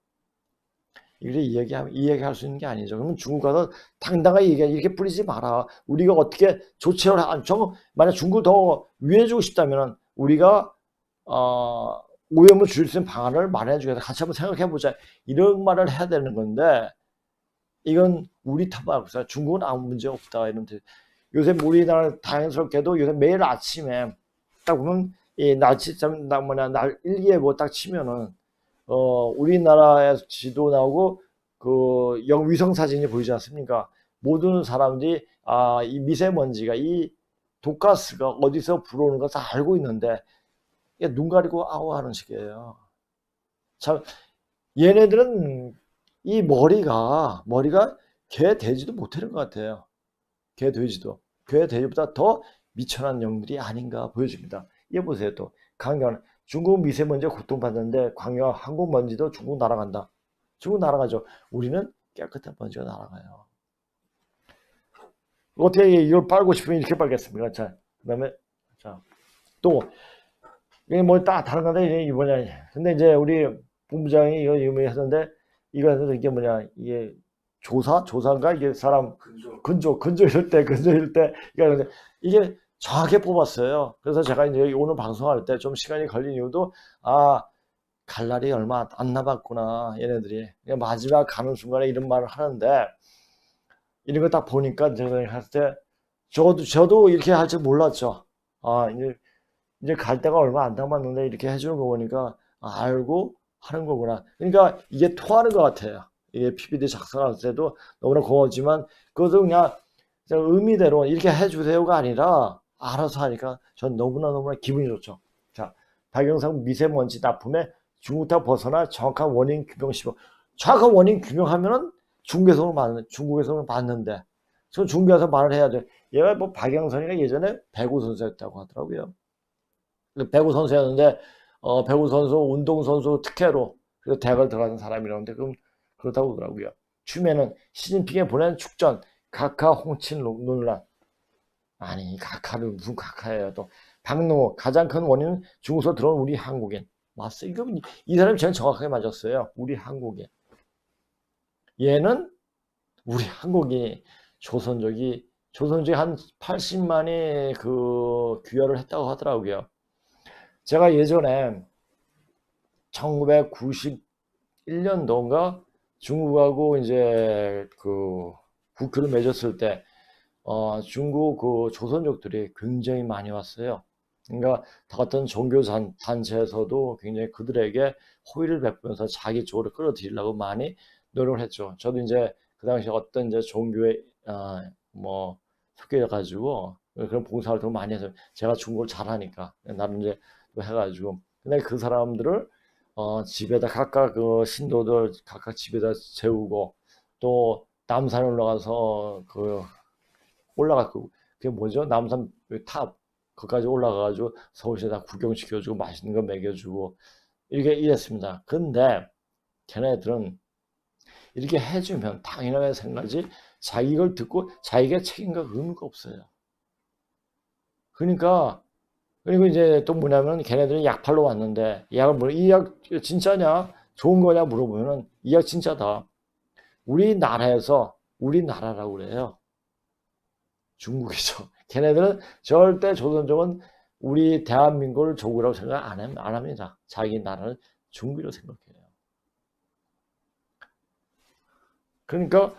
이렇게 이야기할 수 있는 게 아니죠. 그러면 중국 가서 당당하게 이렇게 뿌리지 마라. 우리가 어떻게 조치를 만약 중국을 더 위해주고 싶다면 우리가 오염을 줄일 수 있는 방안을 마련해 주겠다. 같이 한번 생각해 보자. 이런 말을 해야 되는 건데 이건 우리 탓만 없어요. 중국은 아무 문제 없다. 이런데 요새 우리나라 다행스럽게도 요새 매일 아침에 딱 보면 이 날 일기예보 딱 치면은 우리나라의 지도 나오고 위성 사진이 보이지 않습니까? 모든 사람들이 이 미세먼지가 이 독가스가 어디서 불어오는 것을 알고 있는데 눈 가리고 아우 하는 식이에요. 참 얘네들은 이 머리가 개 돼지도 못하는 것 같아요. 개 돼지보다 더 미천한 영들이 아닌가 보여집니다. 이거 보세요. 또 강경 중국 미세먼지가 고통받는데 강경 한국 먼지도 중국 날아간다. 중국 날아가죠. 우리는 깨끗한 먼지가 날아가요. 어떻게 이걸 빨고 싶으면 이렇게 빨겠습니까? 자, 그다음에 또 이게 뭐 다른 건데 이게 뭐냐? 근데 이제 우리 본부장이 이거 했는데 이게 뭐냐? 이게 조사인가 이게 사람 근조일 때 이게 정확하게 뽑았어요. 그래서 제가 이제 오늘 방송할 때 좀 시간이 걸린 이유도 갈 날이 얼마 안 남았구나 얘네들이 마지막 가는 순간에 이런 말을 하는데 이런 거 딱 보니까 제가 했을 때 저도 이렇게 할 줄 몰랐죠. 이제 갈 때가 얼마 안 남았는데 이렇게 해주는 거 보니까 알고 하는 거구나. 그러니까 이게 통하는 것 같아요. 이게 PPT 작성할 때도 너무나 고마웠지만 그것도 그냥 의미대로 이렇게 해주세요가 아니라 알아서 하니까 전 너무나 기분이 좋죠. 자, 박영상 미세먼지 납품에 중국타 벗어나 정확한 원인 규명 시법. 정확한 원인 규명하면은 중국에서는 맞는데, 저 중국에서 말을 해야 돼. 얘가 뭐 박영선이가 예전에 배구 선수였다고 하더라고요. 배구 선수였는데, 배구 선수, 운동 선수 특혜로 그래서 대학을 들어가는 사람이라는데, 그럼 그렇다고 하더라고요. 추면은 시진핑에 보낸 축전, 카카 홍친 논란. 아니, 카카를 무슨 카카예요. 또 박능호, 가장 큰 원인은 중국에서 들어온 우리 한국인. 맞어. 이 사람이 제일 정확하게 맞았어요. 우리 한국인. 얘는 우리 한국인이 조선족이 한 80만이 그 귀화를 했다고 하더라고요. 제가 예전에 1991년도인가 중국하고 이제 그 국교를 맺었을 때 중국 그 조선족들이 굉장히 많이 왔어요. 그러니까 같은 종교 단체에서도 굉장히 그들에게 호의를 베푸면서 자기 쪽으로 끌어들이려고 많이 노력을 했죠. 저도 이제 그 당시 어떤 이제 종교에 뭐 속해 가지고 그런 봉사활동을 많이 해서 제가 중국을 잘하니까 나름 이제 해가지고 근데 그 사람들을 집에다 각각 그 신도들 각각 집에다 재우고 또 남산에 올라가서 그 올라갔고 그게 뭐죠? 남산 탑 거기까지 올라가가지고 서울시에다 구경시켜주고 맛있는 거 먹여주고 이렇게 이랬습니다. 근데 걔네들은 이렇게 해주면 당연하게 생각하지 자기 걸 듣고 자기가 책임과 의무가 없어요. 그러니까 그리고 이제 또 뭐냐면 걔네들은 약팔로 왔는데 약을 뭐 이 약 진짜냐 좋은 거냐 물어보면은 이 약 진짜다. 우리나라라고 그래요. 중국이죠. 걔네들은 절대 조선족은 우리 대한민국을 조국이라고 생각 안 합니다. 자기 나라는 중국이라고 생각해요. 그러니까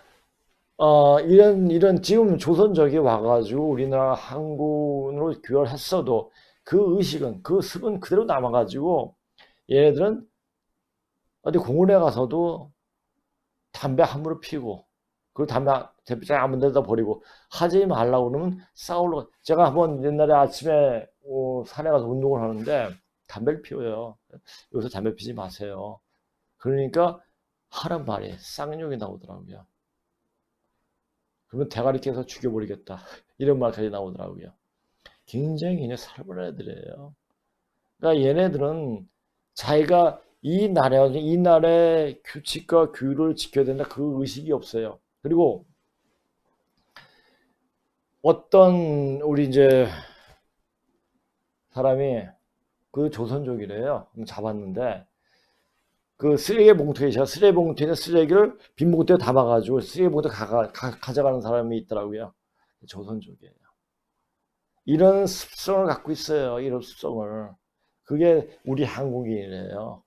이런 지금 조선족이 와가지고 우리나라 한국으로 귀화를 했어도 그 의식은 그 습은 그대로 남아가지고 얘네들은 어디 공원에 가서도 담배 함부로 피고 그 담배 대표장 아무 데다 버리고 하지 말라고 그러면 싸우러 제가 한번 옛날에 아침에 산에 가서 운동을 하는데 담배를 피워요. 여기서 담배 피지 마세요. 그러니까 하란 말이 쌍욕이 나오더라고요. 그러면 대가리 깨서 죽여버리겠다 이런 말까지 나오더라고요. 굉장히 그냥 살벌한 애들이에요. 그러니까 얘네들은 자기가 이 나라의 규칙과 규율을 지켜야 된다 그 의식이 없어요. 그리고 어떤 우리 이제 사람이 그 조선족이래요. 잡았는데 그 쓰레기 봉투에 제가 쓰레기 봉투에 있는 쓰레기를 빈 봉투에 담아가지고 쓰레기 봉투 가져가는 사람이 있더라고요. 조선족이에요. 이런 습성을 갖고 있어요. 이런 습성을. 그게 우리 한국인이래요.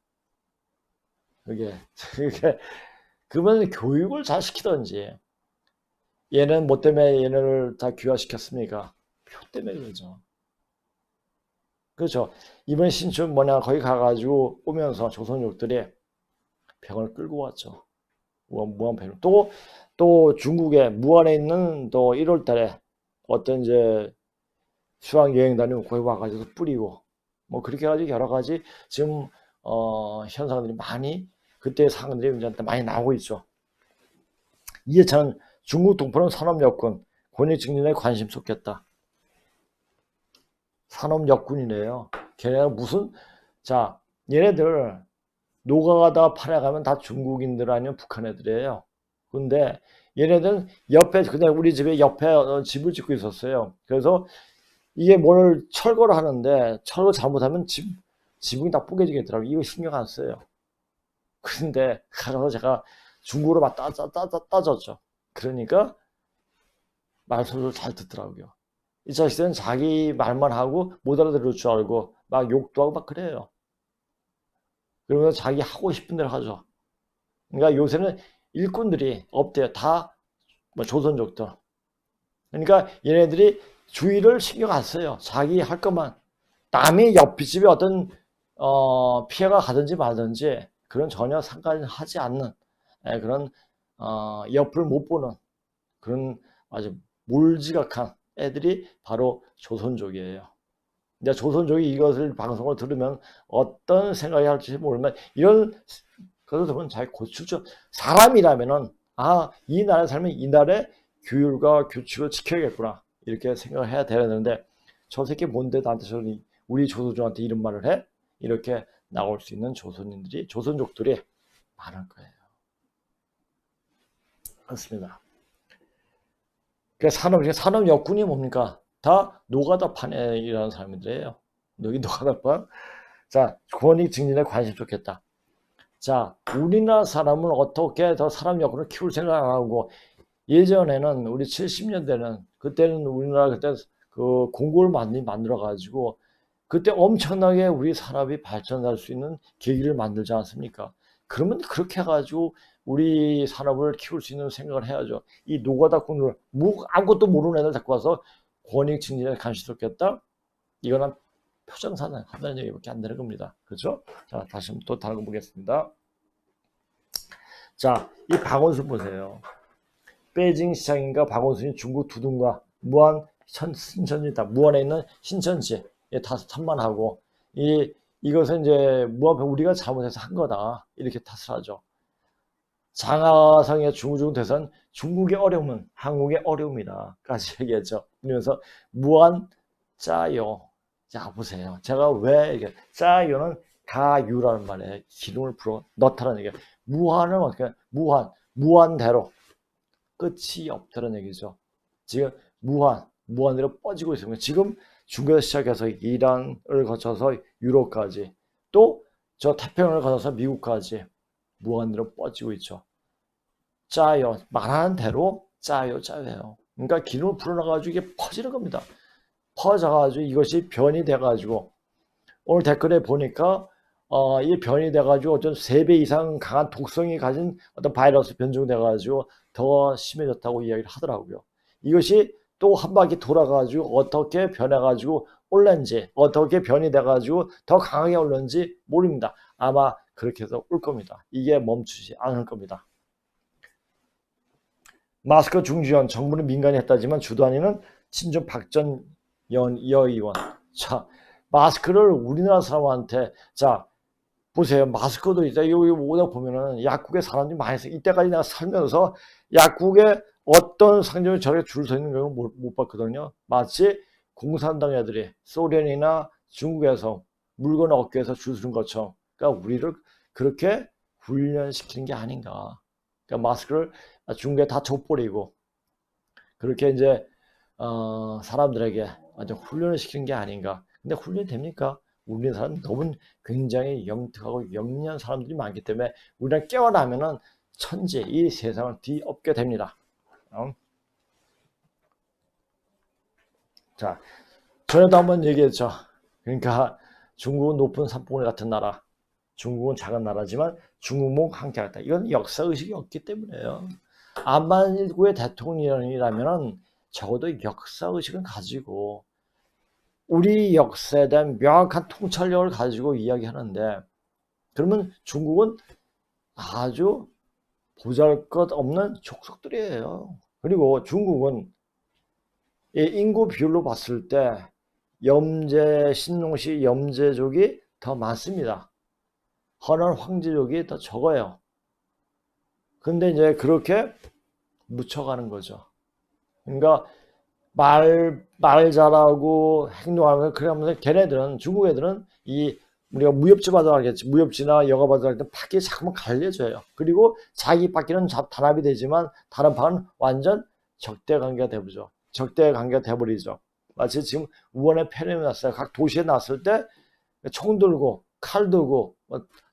그게 그러면 교육을 잘 시키던지 얘는 뭐 때문에 얘네를 다 귀화시켰습니까? 표 때문에 그러죠. 그렇죠. 이번 신춘 뭐냐 거기 가가지고 오면서 조선족들이 병을 끌고 왔죠. 무한패로. 또 중국에 무안에 있는 또 1월 달에 어떤 이제 수학여행 다니고 거기 와가지고 뿌리고 뭐 그렇게 해가지고 여러 가지 지금 현상들이 많이 그때 상황들이 이제 많이 나오고 있죠. 이해찬은 중국 동포는 산업여군, 권익증진에 관심 쏟겠다. 산업여군이래요. 걔네가 무슨 자 얘네들 노가다 팔아가면 다 중국인들 아니면 북한 애들이에요. 근데 얘네들은 옆에 그냥 우리 집에 옆에 집을 짓고 있었어요. 그래서 이게 뭘 철거를 하는데 철거 잘못하면 지붕이 다 뽀개지겠더라고요. 이거 신경 안 써요. 근데 가서 제가 중국어로 막 따졌죠. 그러니까 말소리를 잘 듣더라고요. 이 자식들은 자기 말만 하고 못 알아들을 줄 알고 막 욕도 하고 막 그래요. 그러면서 자기 하고 싶은 대로 하죠. 그러니까 요새는 일꾼들이 없대요. 다 뭐 조선족들. 그러니까 얘네들이 주의를 신경 안 써요. 자기 할 것만. 남이 옆집에 어떤 피해가 가든지 말든지 그런 전혀 상관하지 않는 그런 옆을 못 보는 그런 아주 몰지각한 애들이 바로 조선족이에요. 이제 조선족이 이것을 방송을 들으면 어떤 생각이 할지 모르면 이런 그러다 보면 자기 고추죠. 사람이라면은 이 나라에 살면 이 나라의 규율과 규칙을 지켜야겠구나 이렇게 생각을 해야 되는데 저 새끼 뭔데 나한테 저런 우리 조선족한테 이런 말을 해? 이렇게 나올 수 있는 조선인들이 조선족들이 많을 거예요. 그렇습니다. 그러니까 산업 여군이 뭡니까? 다 노가다판에 일하는 사람들이에요. 여기 노가다판. 자, 권익 증진에 관심 좋겠다. 자, 우리나라 사람은 어떻게 더 사람 여군을 키울 생각 안 하고 예전에는 우리 70년대는 그때는 우리나라 그때 그 공고를 많이 만들어 가지고 그때 엄청나게 우리 산업이 발전할 수 있는 계기를 만들지 않습니까? 그러면 그렇게 해가지고 우리 산업을 키울 수 있는 생각을 해야죠. 이 노가다꾼을 아무것도 모르는 애들 데리고 와서 권익 증진에 관심 쏟겠다? 이거는 표정사는 한다는 얘기밖에 안 되는 겁니다. 그렇죠? 자, 다시 한번 또 다른 거 보겠습니다. 자, 이 박원순 보세요. 베이징 시장인가 박원순이 중국 두둔과 무안 신천지다. 무안에 있는 신천지 다 천만하고 이것은 이제 우리가 잘못해서 한 거다 이렇게 탓을 하죠. 장하성의 중우중 대선 중국의 어려움은 한국의 어려움이다까지 얘기했죠. 그러면서 무안 짜요. 자 보세요. 제가 왜 이게 짜요는 가유라는 말에 기름을 불어 넣다는 얘기예요. 무한은 어떻게 무한대로 끝이 없다는 얘기죠. 지금 무한대로 뻗지고 있습니다. 지금 중국에서 시작해서 이란을 거쳐서 유럽까지 또 저 태평양을 거쳐서 미국까지 무한대로 뻗지고 있죠. 짜요. 말하는 대로 짜요. 그러니까 기름을 불어넣어가지고 이게 퍼지는 겁니다. 퍼져가지고 이것이 변이 돼가지고 오늘 댓글에 보니까 이 변이 돼가지고 어떤 3배 이상 강한 독성이 가진 어떤 바이러스 변종돼가지고 더 심해졌다고 이야기를 하더라고요. 이것이 또 한 바퀴 돌아가지고 어떻게 변해가지고 올는지 어떻게 변이 돼가지고 더 강하게 올는지 모릅니다. 아마 그렇게 해서 올 겁니다. 이게 멈추지 않을 겁니다. 마스크 중지원 정부는 민간이 했다지만 주도하는 친중 박전 여의원. 자, 마스크를 우리나라 사람한테 자 보세요. 마스크도 있다. 여기 오다 보면은 약국에 사람들이 많이 있어. 이때까지 내가 살면서 약국에 어떤 상점에 저렇게 줄 서 있는 경우 못 봤거든요. 마치 공산당 애들이 소련이나 중국에서 물건 얻기 위해서 줄 서는 것처럼. 그러니까 우리를 그렇게 훈련시키는 게 아닌가. 그러니까 마스크를 중국에 다 줘버리고 그렇게 이제 사람들에게 완전 훈련을 시키는 게 아닌가. 근데 훈련이 됩니까? 우리나라는 너무 굉장히 영특하고 영리한 사람들이 많기 때문에 우리가 깨어나면은 천재 이 세상을 뒤엎게 됩니다. 자, 전에도 한번 얘기했죠. 그러니까 중국은 높은 산봉우리 같은 나라, 중국은 작은 나라지만 중국목 함께하겠다. 이건 역사의식이 없기 때문에요. 안만일구의 대통령이라면 적어도 역사의식은 가지고 우리 역사에 대한 명확한 통찰력을 가지고 이야기하는데 그러면 중국은 아주 보잘것없는 족속들이에요. 그리고 중국은 인구 비율로 봤을 때 신농시 염제족이 더 많습니다. 허난 황제족이 더 적어요. 근데 이제 그렇게 묻혀가는 거죠. 그러니까 말 잘하고 행동하면서 그러면서 걔네들은 중국 애들은 우리가 무협지 바다 알겠지. 무협지나 영화 바다 할 때 파끼 자꾸만 갈려져요. 그리고 자기 파끼는 단합이 되지만 다른 파는 완전 적대 관계가 되버리죠. 적대 관계가 돼버리죠. 마치 지금 우한에 폐렴이 났어요. 각 도시에 났을 때 총 들고 칼 들고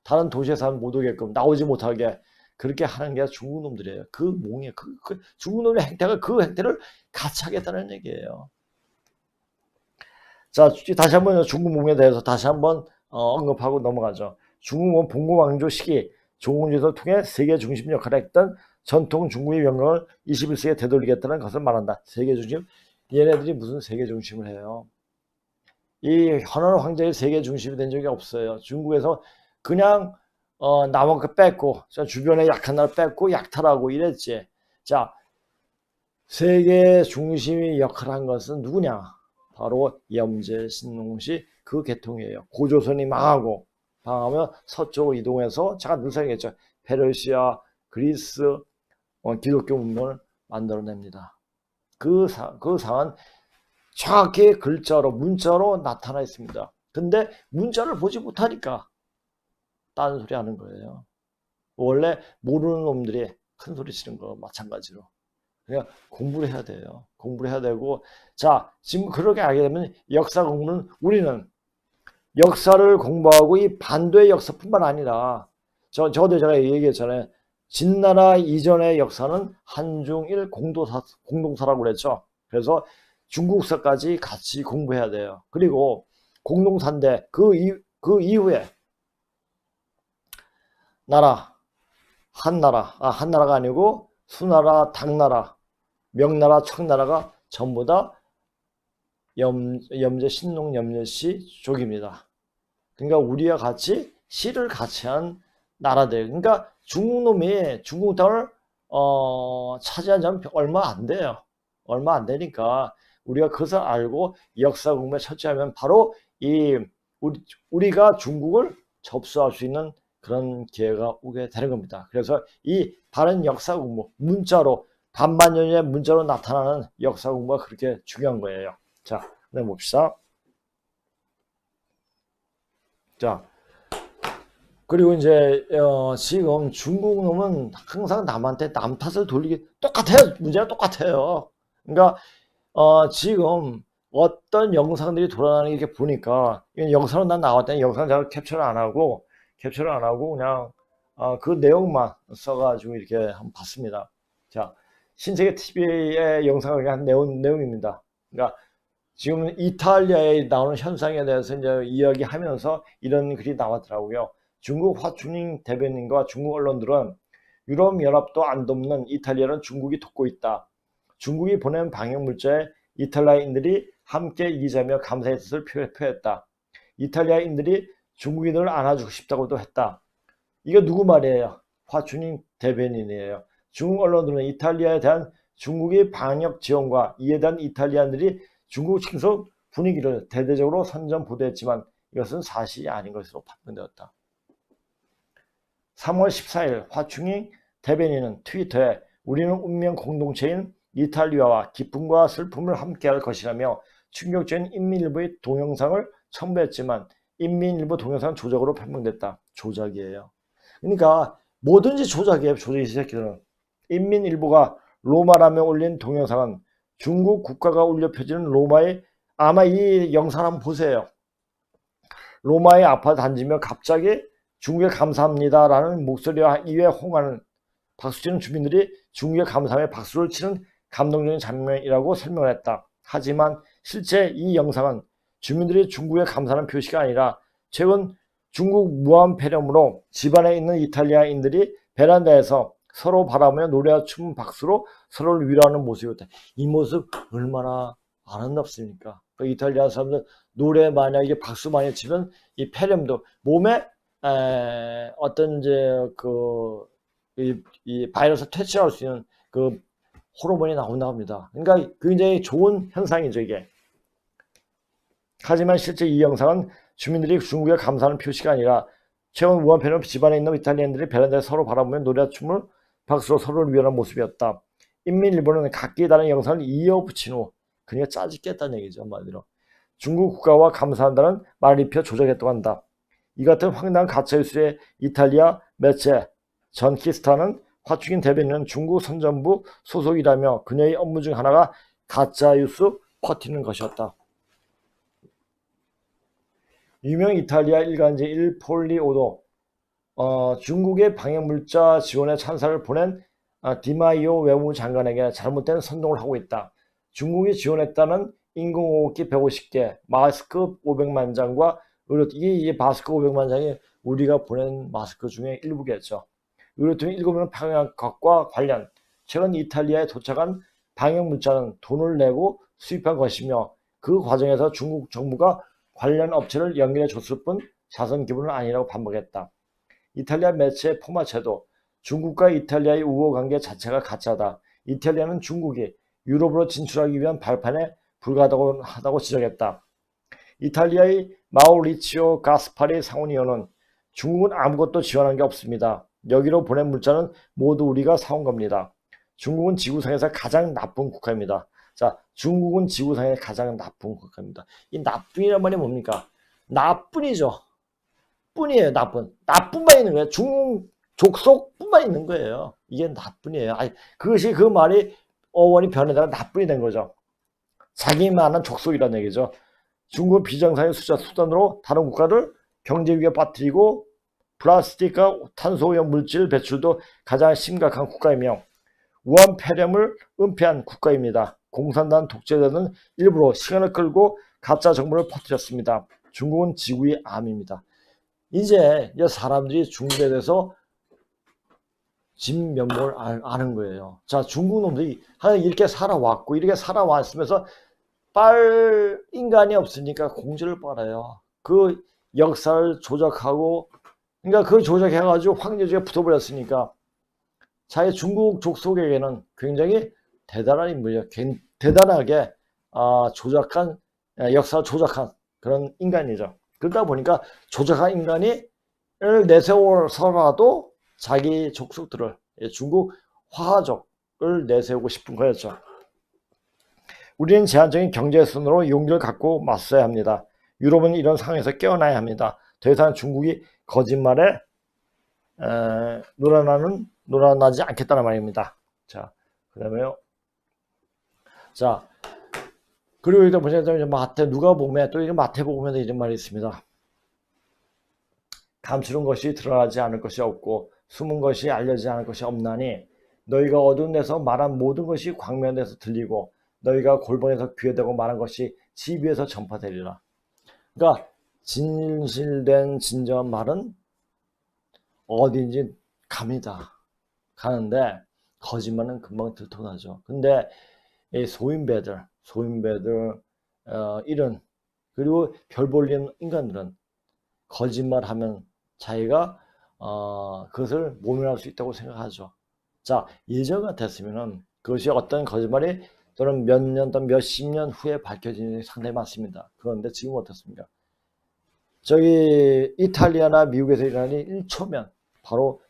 다른 도시에 사람 못 오게끔 나오지 못하게 그렇게 하는 게 중국 놈들이에요. 그 몽에 중국 놈의 행태가 그 행태를 같이 하겠다는 얘기예요. 자, 다시 한번 중국 몽에 대해서 다시 한번 언급하고 넘어가죠. 중국은 봉건왕조 시기 조공제도를 통해 세계 중심 역할을 했던 전통 중국의 영광을 21세기에 되돌리겠다는 것을 말한다. 세계 중심? 얘네들이 무슨 세계 중심을 해요? 이 현원 황제의 세계 중심이 된 적이 없어요. 중국에서 그냥 남한테 뺏고 주변에 약한 나라 뺏고 약탈하고 이랬지. 자, 세계 중심이 역할을 한 것은 누구냐? 바로 염제, 신농시 그 계통이에요. 고조선이 망하고 방황하며 서쪽으로 이동해서 제가 늘 생각했죠. 페르시아, 그리스, 기독교 문명을 만들어냅니다. 그 상은 정확히 글자로, 문자로 나타나 있습니다. 근데 문자를 보지 못하니까 딴 소리 하는 거예요. 원래 모르는 놈들이 큰 소리 치는 거 마찬가지로. 그냥 공부를 해야 돼요. 공부를 해야 되고, 자, 지금 그렇게 알게 되면 역사 공부는 우리는 역사를 공부하고 이 반도의 역사뿐만 아니라 저도 제가 얘기했잖아요. 진나라 이전의 역사는 한중일 공동사라고 그랬죠. 그래서 중국사까지 같이 공부해야 돼요. 그리고 공동사인데 그 이후에 나라, 한나라가 아니고 수나라, 당나라, 명나라, 청나라가 전부 다 신농, 염려시 족입니다. 그러니까 우리와 같이 시를 같이 한 나라들. 그러니까 중국놈이 중국 땅을 차지한 지 얼마 안 돼요. 얼마 안 되니까 우리가 그것을 알고 역사 공부에 철저하면 바로 우리가 중국을 접수할 수 있는 그런 기회가 오게 되는 겁니다. 그래서 이 바른 역사 공부, 문자로 반만년의 문자로 나타나는 역사 공부가 그렇게 중요한 거예요. 자, 그럼 봅시다. 자, 그리고 이제 지금 중국 놈은 항상 남한테 남 탓을 돌리기 똑같아요. 문제가 똑같아요. 그러니까 지금 어떤 영상들이 돌아다니는 게 보니까 영상은 난 나왔다니 영상 잘 캡처를 안 하고 그냥 그 내용만 써가지고 이렇게 한번 봤습니다. 자, 신세계 TV의 영상을 한 내용입니다. 그러니까 지금 이탈리아에 나오는 현상에 대해서 이제 이야기하면서 이런 글이 나왔더라고요. 중국 화춘잉 대변인과 중국 언론들은 유럽연합도 안 돕는 이탈리아는 중국이 돕고 있다. 중국이 보낸 방역물자에 이탈리아인들이 함께 이기자며 감사의 뜻을 표했다. 이탈리아인들이 중국인을 안아주고 싶다고도 했다. 이거 누구 말이에요? 화춘잉 대변인이에요. 중국 언론들은 이탈리아에 대한 중국의 방역 지원과 이에 대한 이탈리아인들이 중국 측에서 분위기를 대대적으로 선전보도했지만 이것은 사실이 아닌 것으로 판명되었다. 3월 14일 화충잉 대변인은 트위터에 우리는 운명 공동체인 이탈리아와 기쁨과 슬픔을 함께할 것이라며 충격적인 인민일보의 동영상을 첨부했지만 인민일보 동영상은 조작으로 판명됐다. 조작이에요. 그러니까 뭐든지 조작이에요. 조작이 새끼들은. 인민일보가 로마라며 올린 동영상은 중국 국가가 울려 펴지는 로마의 아마 이 영상 한번 보세요. 로마의 아파트 단지며 갑자기 중국에 감사합니다 라는 목소리와 이에 호응하는 박수치는 주민들이 중국에 감사하며 박수를 치는 감동적인 장면이라고 설명을 했다. 하지만 실제 이 영상은 주민들이 중국에 감사하는 표시가 아니라 최근 중국 무한 폐렴으로 집안에 있는 이탈리아인들이 베란다에서 서로 바라보며 노래와 춤, 박수로 서로를 위로하는 모습이었다. 이 모습 얼마나 아름답습니까? 그 이탈리아 사람들 노래 만약에 박수 많이 치면 이 폐렴도 몸에 어떤 이제 이 바이러스 퇴치할 수 있는 그 호르몬이 나온다고 합니다. 그러니까 굉장히 좋은 현상이죠, 이게. 하지만 실제 이 영상은 주민들이 중국에 감사하는 표시가 아니라 최근 우한 폐렴 집안에 있는 이탈리아인들이 베란다에 서로 바라보며 노래와 춤을 박수로 서로를 위하는 모습이었다. 인민일보는 각기 다른 영상을 이어붙인 후 그러니까 짜집겠다는 얘기죠. 한마디로. 중국 국가와 감사한다는 말을 입혀 조작했다고 한다. 이 같은 황당한 가짜뉴스의 이탈리아 매체 전키스타는 화충인 대변인은 중국 선전부 소속이라며 그녀의 업무 중 하나가 가짜뉴스 퍼뜨리는 것이었다. 유명 이탈리아 일간지 일 폴리오도 중국의 방역물자 지원에 찬사를 보낸 디마이오 외무장관에게 잘못된 선동을 하고 있다. 중국이 지원했다는 인공호흡기 150개, 마스크 500만 장과 의료통, 이게 마스크 500만 장이 우리가 보낸 마스크 중에 일부겠죠. 의료통 7명은 방역과 관련 최근 이탈리아에 도착한 방역물자는 돈을 내고 수입한 것이며 그 과정에서 중국 정부가 관련 업체를 연결해 줬을 뿐 자선 기부는 아니라고 반박했다. 이탈리아 매체 포마체도 중국과 이탈리아의 우호관계 자체가 가짜다. 이탈리아는 중국이 유럽으로 진출하기 위한 발판에 불과하다고 지적했다. 이탈리아의 마우리치오 가스파리 상원의원은 중국은 아무것도 지원한 게 없습니다. 여기로 보낸 물자는 모두 우리가 사온 겁니다. 중국은 지구상에서 가장 나쁜 국가입니다. 자, 중국은 지구상에서 가장 나쁜 국가입니다. 이 나쁜이란 말이 뭡니까? 나쁜이죠. 뿐이에요. 나쁜만 있는 거예요. 중국 족속뿐만 있는 거예요. 이게 나쁜이에요. 아니, 그것이 그 말이 어원이 변해다가 나쁜이 된 거죠. 자기만한 족속이라는 얘기죠. 중국은 비정상의 수단으로 다른 국가를 경제 위기에 빠뜨리고 플라스틱과 탄소오염 물질 배출도 가장 심각한 국가이며 우한 폐렴을 은폐한 국가입니다. 공산당 독재자는 일부러 시간을 끌고 가짜 정보를 퍼뜨렸습니다. 중국은 지구의 암입니다. 이제 사람들이 중국에 대해서 진면목을 아는 거예요. 자, 중국 놈들이 이렇게 살아왔고 이렇게 살아왔으면서 인간이 없으니까 공지를 빨아요. 그 역사를 조작하고, 그러니까 그 조작해가지고 황제주의가 붙어버렸으니까 자기 중국 족속에게는 굉장히 대단한 인물이에요. 대단하게 조작한, 역사를 조작한 그런 인간이죠. 그러다 보니까 조작한 인간이 내세워서라도 자기 족속들을, 중국 화족을 내세우고 싶은 거였죠. 우리는 제한적인 경제선으로 용기를 갖고 맞서야 합니다. 유럽은 이런 상황에서 깨어나야 합니다. 더 이상 중국이 거짓말에 놀아나지 않겠다는 말입니다. 자, 그 다음에요. 자, 그리고 여기다 보시면 누가복음에 또 이런 마태복음에도 이런 말이 있습니다. 감추는 것이 드러나지 않을 것이 없고 숨은 것이 알려지지 않을 것이 없나니 너희가 어두운 데서 말한 모든 것이 광명에서 들리고 너희가 골방에서 귀에대고 말한 것이 집 위에서 전파되리라. 그러니까 진실된 진정한 말은 어디인지 갑니다. 가는데 거짓말은 금방 들통나죠. 근데 이 소인배들 이런, 그리고 별 볼리는 인간들은 거짓말하면 자기가 그것을 모면할 수 있다고 생각하죠. 자, 예전 같았으면은 그것이 어떤 거짓말이 또는 몇 년 또는 몇십 년 후에 밝혀지는 게 상당히 많습니다. 그런데 지금 어떻습니까? 저기 이탈리아나 미국에서 일어나니 1초면 바로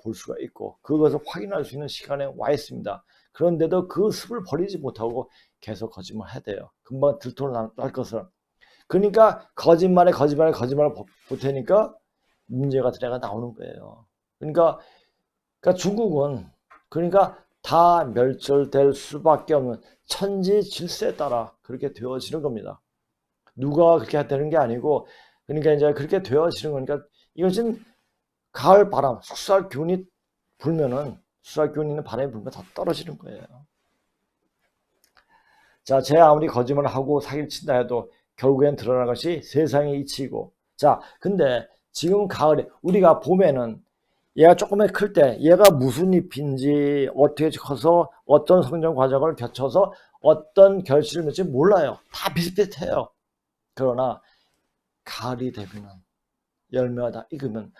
볼 수가 있고 그것을 확인할 수 있는 시간에 와 있습니다. 그런데도 그 습을 버리지 못하고 계속 거짓말 해야 돼요. 금방 들통날 것을. 그러니까 거짓말을 보태니까 문제가 나오는 거예요. 그러니까 중국은 다 멸절될 수밖에 없는 천지 질서에 따라 그렇게 되어지는 겁니다. 누가 그렇게 되는 게 아니고, 그러니까 이제 그렇게 되어지는 거니까 이것은 가을 바람, 수살 기운이 불면은, 수살 기운 있는 바람이 불면 다 떨어지는 거예요. 자, 제 아무리 거짓말을 하고 사기를 친다 해도 결국엔 드러난 것이 세상의 이치이고, 자, 근데 지금 가을에 우리가 봄에는 얘가 조금만 클 때 얘가 무슨 잎인지 어떻게 커서 어떤 성장 과정을 거쳐서 어떤 결실을 맺지 몰라요. 다 비슷비슷해요. 그러나 가을이 되면 열매가 다 익으면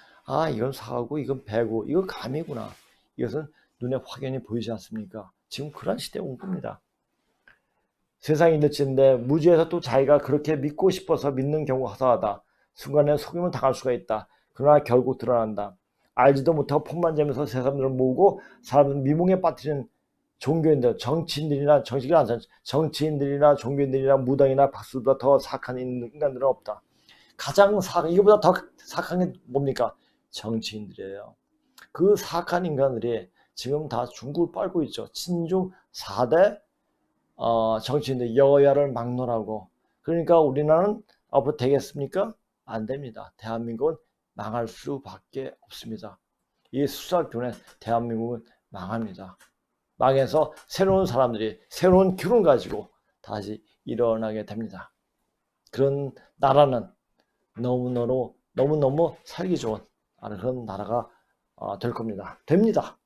이건 사과고 이건 배고 이건 감이구나. 이것은 눈에 확연히 보이지 않습니까? 지금 그런 시대에 온 겁니다. 세상이 늦지인데 무지에서 또 자기가 그렇게 믿고 싶어서 믿는 경우가 허다하다. 순간에 속임을 당할 수가 있다. 그러나 결국 드러난다. 알지도 못하고 폰만 재면서 세 사람들을 모으고 사람들 미몽에 빠뜨리는 종교인들, 정치인들이나 종교인들이나 무당이나 박수보다 더 사악한 인간들은 없다. 가장 이거보다 더 사악한 게 뭡니까? 정치인들이에요. 그 사악한 인간들이 지금 다 중국을 빨고 있죠. 친중 4대 정치인들 여야를 막론하고. 그러니까 우리나라는 앞으로 되겠습니까? 안 됩니다. 대한민국은 망할 수밖에 없습니다. 이 수사기운에 대한민국은 망합니다. 망해서 새로운 사람들이 새로운 기운을 가지고 다시 일어나게 됩니다. 그런 나라는 너무너무 살기 좋은 그런 나라가 될 겁니다. 됩니다.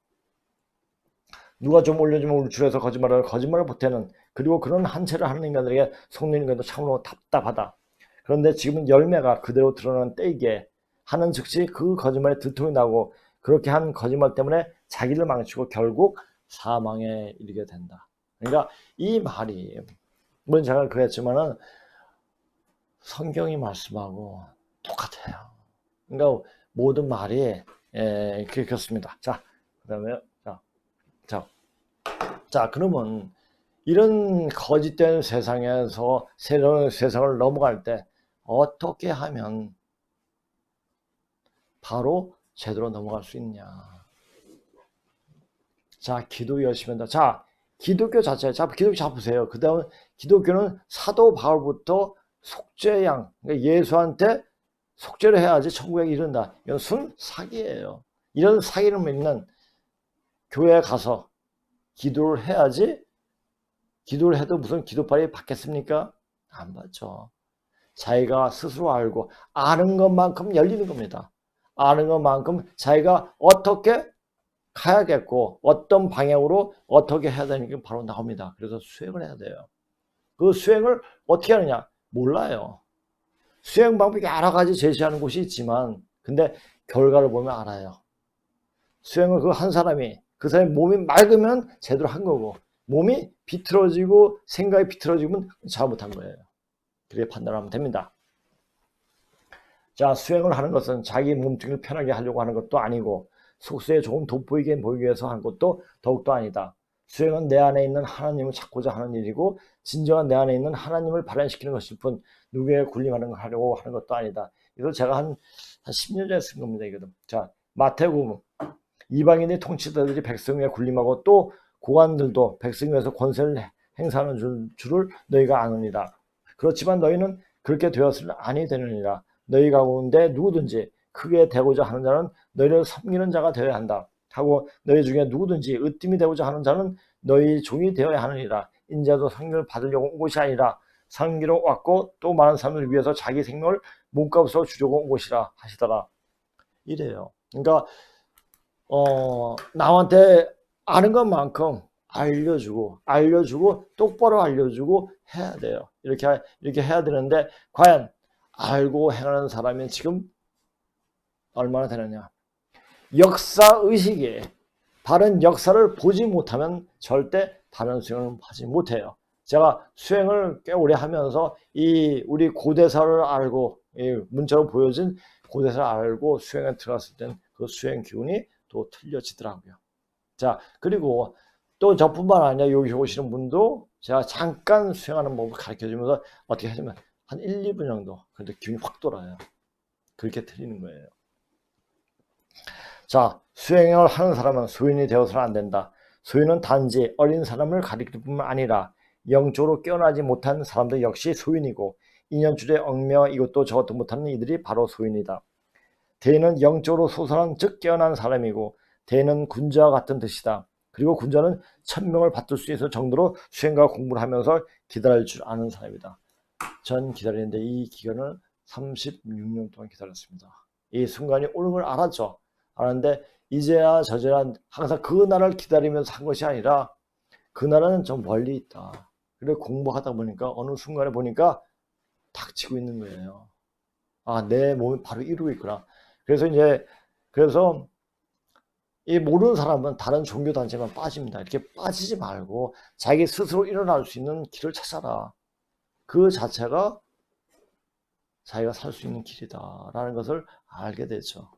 누가 좀 올려주면 울출해서 거짓말을 보태는, 그리고 그런 한채를 하는 인간들에게 속는 인간도 참으로 답답하다. 그런데 지금은 열매가 그대로 드러나는 때이기에 하는 즉시 그 거짓말에 들통이 나고 그렇게 한 거짓말 때문에 자기를 망치고 결국 사망에 이르게 된다. 그러니까 이 말이 물론 제가 그랬지만은 성경이 말씀하고 똑같아요. 그러니까 모든 말이 그렇습니다. 자, 그 다음에 자, 그러면 이런 거짓된 세상에서 새로운 세상을 넘어갈 때 어떻게 하면 바로 제대로 넘어갈 수 있냐. 자, 기도 열심히 한다. 자, 기독교 자체, 자, 기독교 잡으세요. 그 다음에 기독교는 사도 바울부터 속죄양, 그러니까 예수한테 속죄를 해야지 천국에 이른다. 이건 순 사기예요. 이런 사기를 믿는 교회에 가서 기도를 해야지, 기도를 해도 무슨 기도빨이 받겠습니까? 안 받죠. 자기가 스스로 알고 아는 것만큼 열리는 겁니다. 아는 것만큼 자기가 어떻게 가야겠고 어떤 방향으로 어떻게 해야 되는 게 바로 나옵니다. 그래서 수행을 해야 돼요. 그 수행을 어떻게 하느냐? 몰라요. 수행 방법이 여러 가지 제시하는 곳이 있지만 근데 결과를 보면 알아요. 수행을 그 한 사람이 그 사람의 몸이 맑으면 제대로 한 거고 몸이 비틀어지고 생각이 비틀어지면 잘못한 거예요. 그렇게 판단하면 됩니다. 자, 수행을 하는 것은 자기 몸뚱이를 편하게 하려고 하는 것도 아니고 속세에 조금 돋보이게 보이기 위해서 하는 것도 더욱도 아니다. 수행은 내 안에 있는 하나님을 찾고자 하는 일이고 진정한 내 안에 있는 하나님을 발현시키는 것일 뿐 누구에게 군림하는 걸 하려고 하는 것도 아니다. 이걸 제가 한 10년 전에 쓴 겁니다. 이거든. 자, 마태복음 이방인의 통치자들이 백성 위에 군림하고 또 고관들도 백성 위에서 권세를 행사하는 줄을 너희가 아느니라. 그렇지만 너희는 그렇게 되었으면 아니 되느니라. 너희 가운데 누구든지 크게 되고자 하는 자는 너희를 섬기는 자가 되어야 한다. 하고 너희 중에 누구든지 으뜸이 되고자 하는 자는 너희 종이 되어야 하느니라. 인자도 상급을 받으려고 온 것이 아니라 상기로 왔고 또 많은 사람을 위해서 자기 생명을 몸값으로 주려고 온 것이라 하시더라. 이래요. 그러니까 남한테 아는 것만큼 알려주고 똑바로 알려주고 해야 돼요. 이렇게 해야 되는데 과연 알고 행하는 사람이 지금 얼마나 되느냐. 역사의식이 바른 역사를 보지 못하면 절대 바른 수행을 하지 못해요. 제가 수행을 꽤 오래 하면서 우리 고대사를 알고 문자로 보여진 고대사를 알고 수행에 들어갔을 땐 그 수행 기운이 또 틀려지더라고요. 자, 그리고 또 저뿐만 아니라 여기 오시는 분도 제가 잠깐 수행하는 법을 가르쳐 주면서 어떻게 하시면 한 1, 2분 정도 근데 기운이 확 돌아요. 그렇게 틀리는 거예요. 자, 수행을 하는 사람은 소인이 되어서는 안 된다. 소인은 단지 어린 사람을 가리킬 뿐만 아니라 영적으로 깨어나지 못한 사람들 역시 소인이고 인연줄에 얽매어 이것도 저것도 못하는 이들이 바로 소인이다. 대인은 영적으로 소선한 즉 깨어난 사람이고 대인은 군자와 같은 뜻이다. 그리고 군자는 1000명을 받들 수 있을 정도로 수행과 공부를 하면서 기다릴 줄 아는 사람이다. 전 기다리는데 이 기간을 36년 동안 기다렸습니다. 이 순간이 오는 걸 알았죠. 알았는데 이제야 저제야 항상 그 날을 기다리면서 한 것이 아니라 그 날은 좀 멀리 있다. 그래 공부하다 보니까 어느 순간에 보니까 닥치고 있는 거예요. 아, 내 몸이 바로 이루고 있구나. 그래서 이 모르는 사람은 다른 종교 단체만 빠집니다. 이렇게 빠지지 말고 자기 스스로 일어날 수 있는 길을 찾아라. 그 자체가 자기가 살 수 있는 길이다라는 것을 알게 되죠.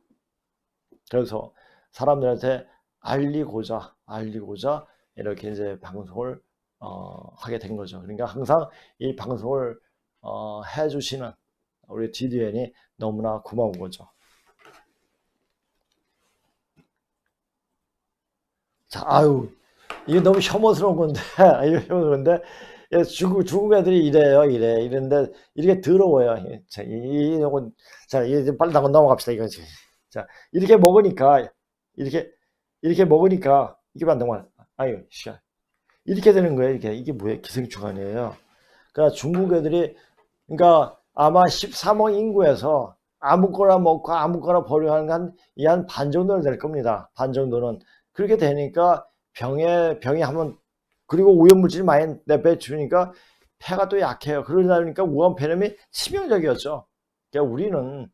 그래서 사람들한테 알리고자 이렇게 이제 방송을 하게 된 거죠. 그러니까 항상 이 방송을 해주시는 우리 DDN이 너무나 고마운 거죠. 자, 아유, 이게 너무 혐오스러운 건데, 중국 애들이 이랬는데, 이렇게 더러워요. 자, 이제 빨리 넘어갑시다, 이거. 자, 이렇게 먹으니까, 이게 반동만, 아유, 이렇게 되는 거예요, 이게 뭐예요? 기생충 아니에요. 그러니까 중국 애들이, 그러니까 아마 13억 인구에서 아무거나 먹고 아무거나 버리고 하는 한 반 정도는 될 겁니다. 반 정도는. 그렇게 되니까 병이 한번 그리고 오염물질이 많이 내배추니까 폐가 또 약해요. 그러다 보니까 우한폐렴이 치명적이었죠. 그러니까 우리는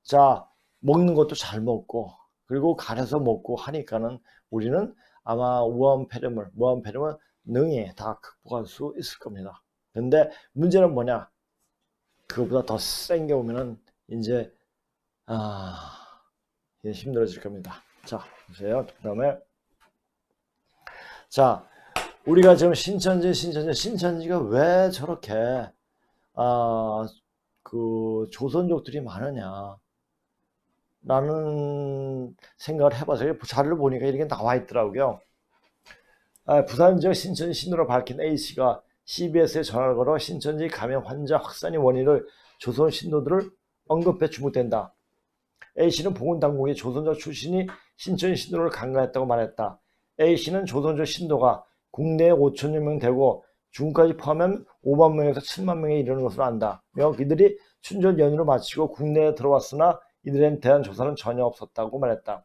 자 먹는 것도 잘 먹고 그리고 갈아서 먹고 하니까는 우리는 아마 무한폐렴을 능히 다 극복할 수 있을 겁니다. 근데 문제는 뭐냐? 그거보다 더 센 게 오면은 이제 힘들어질 겁니다. 자, 보세요. 그 다음에 자, 우리가 지금 신천지가 왜 저렇게 그 조선족들이 많으냐 라는 생각을 해봐서 자료를 보니까 이렇게 나와 있더라고요. 부산 지역 신천지 신도로 밝힌 A씨가 CBS에 전화를 걸어 신천지 감염 환자 확산의 원인을 조선 신도들을 언급해 주목된다. A씨는 보건당국이 조선족 출신이 신천지 신도를 강간했다고 말했다. A씨는 조선족 신도가 국내에 5천여 명 되고 중국까지 포함하면 5만 명에서 7만 명에 이르는 것으로 안다. 이들이 춘절 연휴를 마치고 국내에 들어왔으나 이들에 대한 조사는 전혀 없었다고 말했다.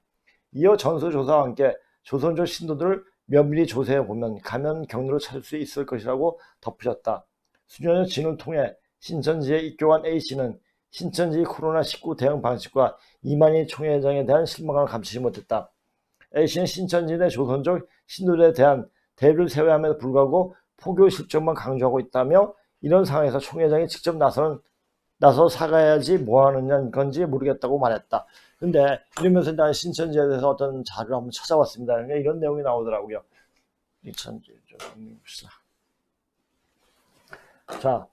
이어 전수조사와 함께 조선족 신도들을 면밀히 조사해보면 감염 경로를 찾을 수 있을 것이라고 덧붙였다. 수년의 진을 통해 신천지에 입교한 A씨는 신천지 코로나19 대응 방식과 이만희 총회장에 대한 실망감을 감추지 못했다. A씨는 신천지 내 조선족 신도들에 대한 대비를 세워야 함에도 불구하고 포교 실정만 강조하고 있다며 이런 상황에서 총회장이 직접 나서 사과해야지 뭐하는 건지 모르겠다고 말했다. 근데 이러면서 난 신천지에 대해서 어떤 자료를 한번 찾아봤습니다. 그러니까 이런 내용이 나오더라고요. 자,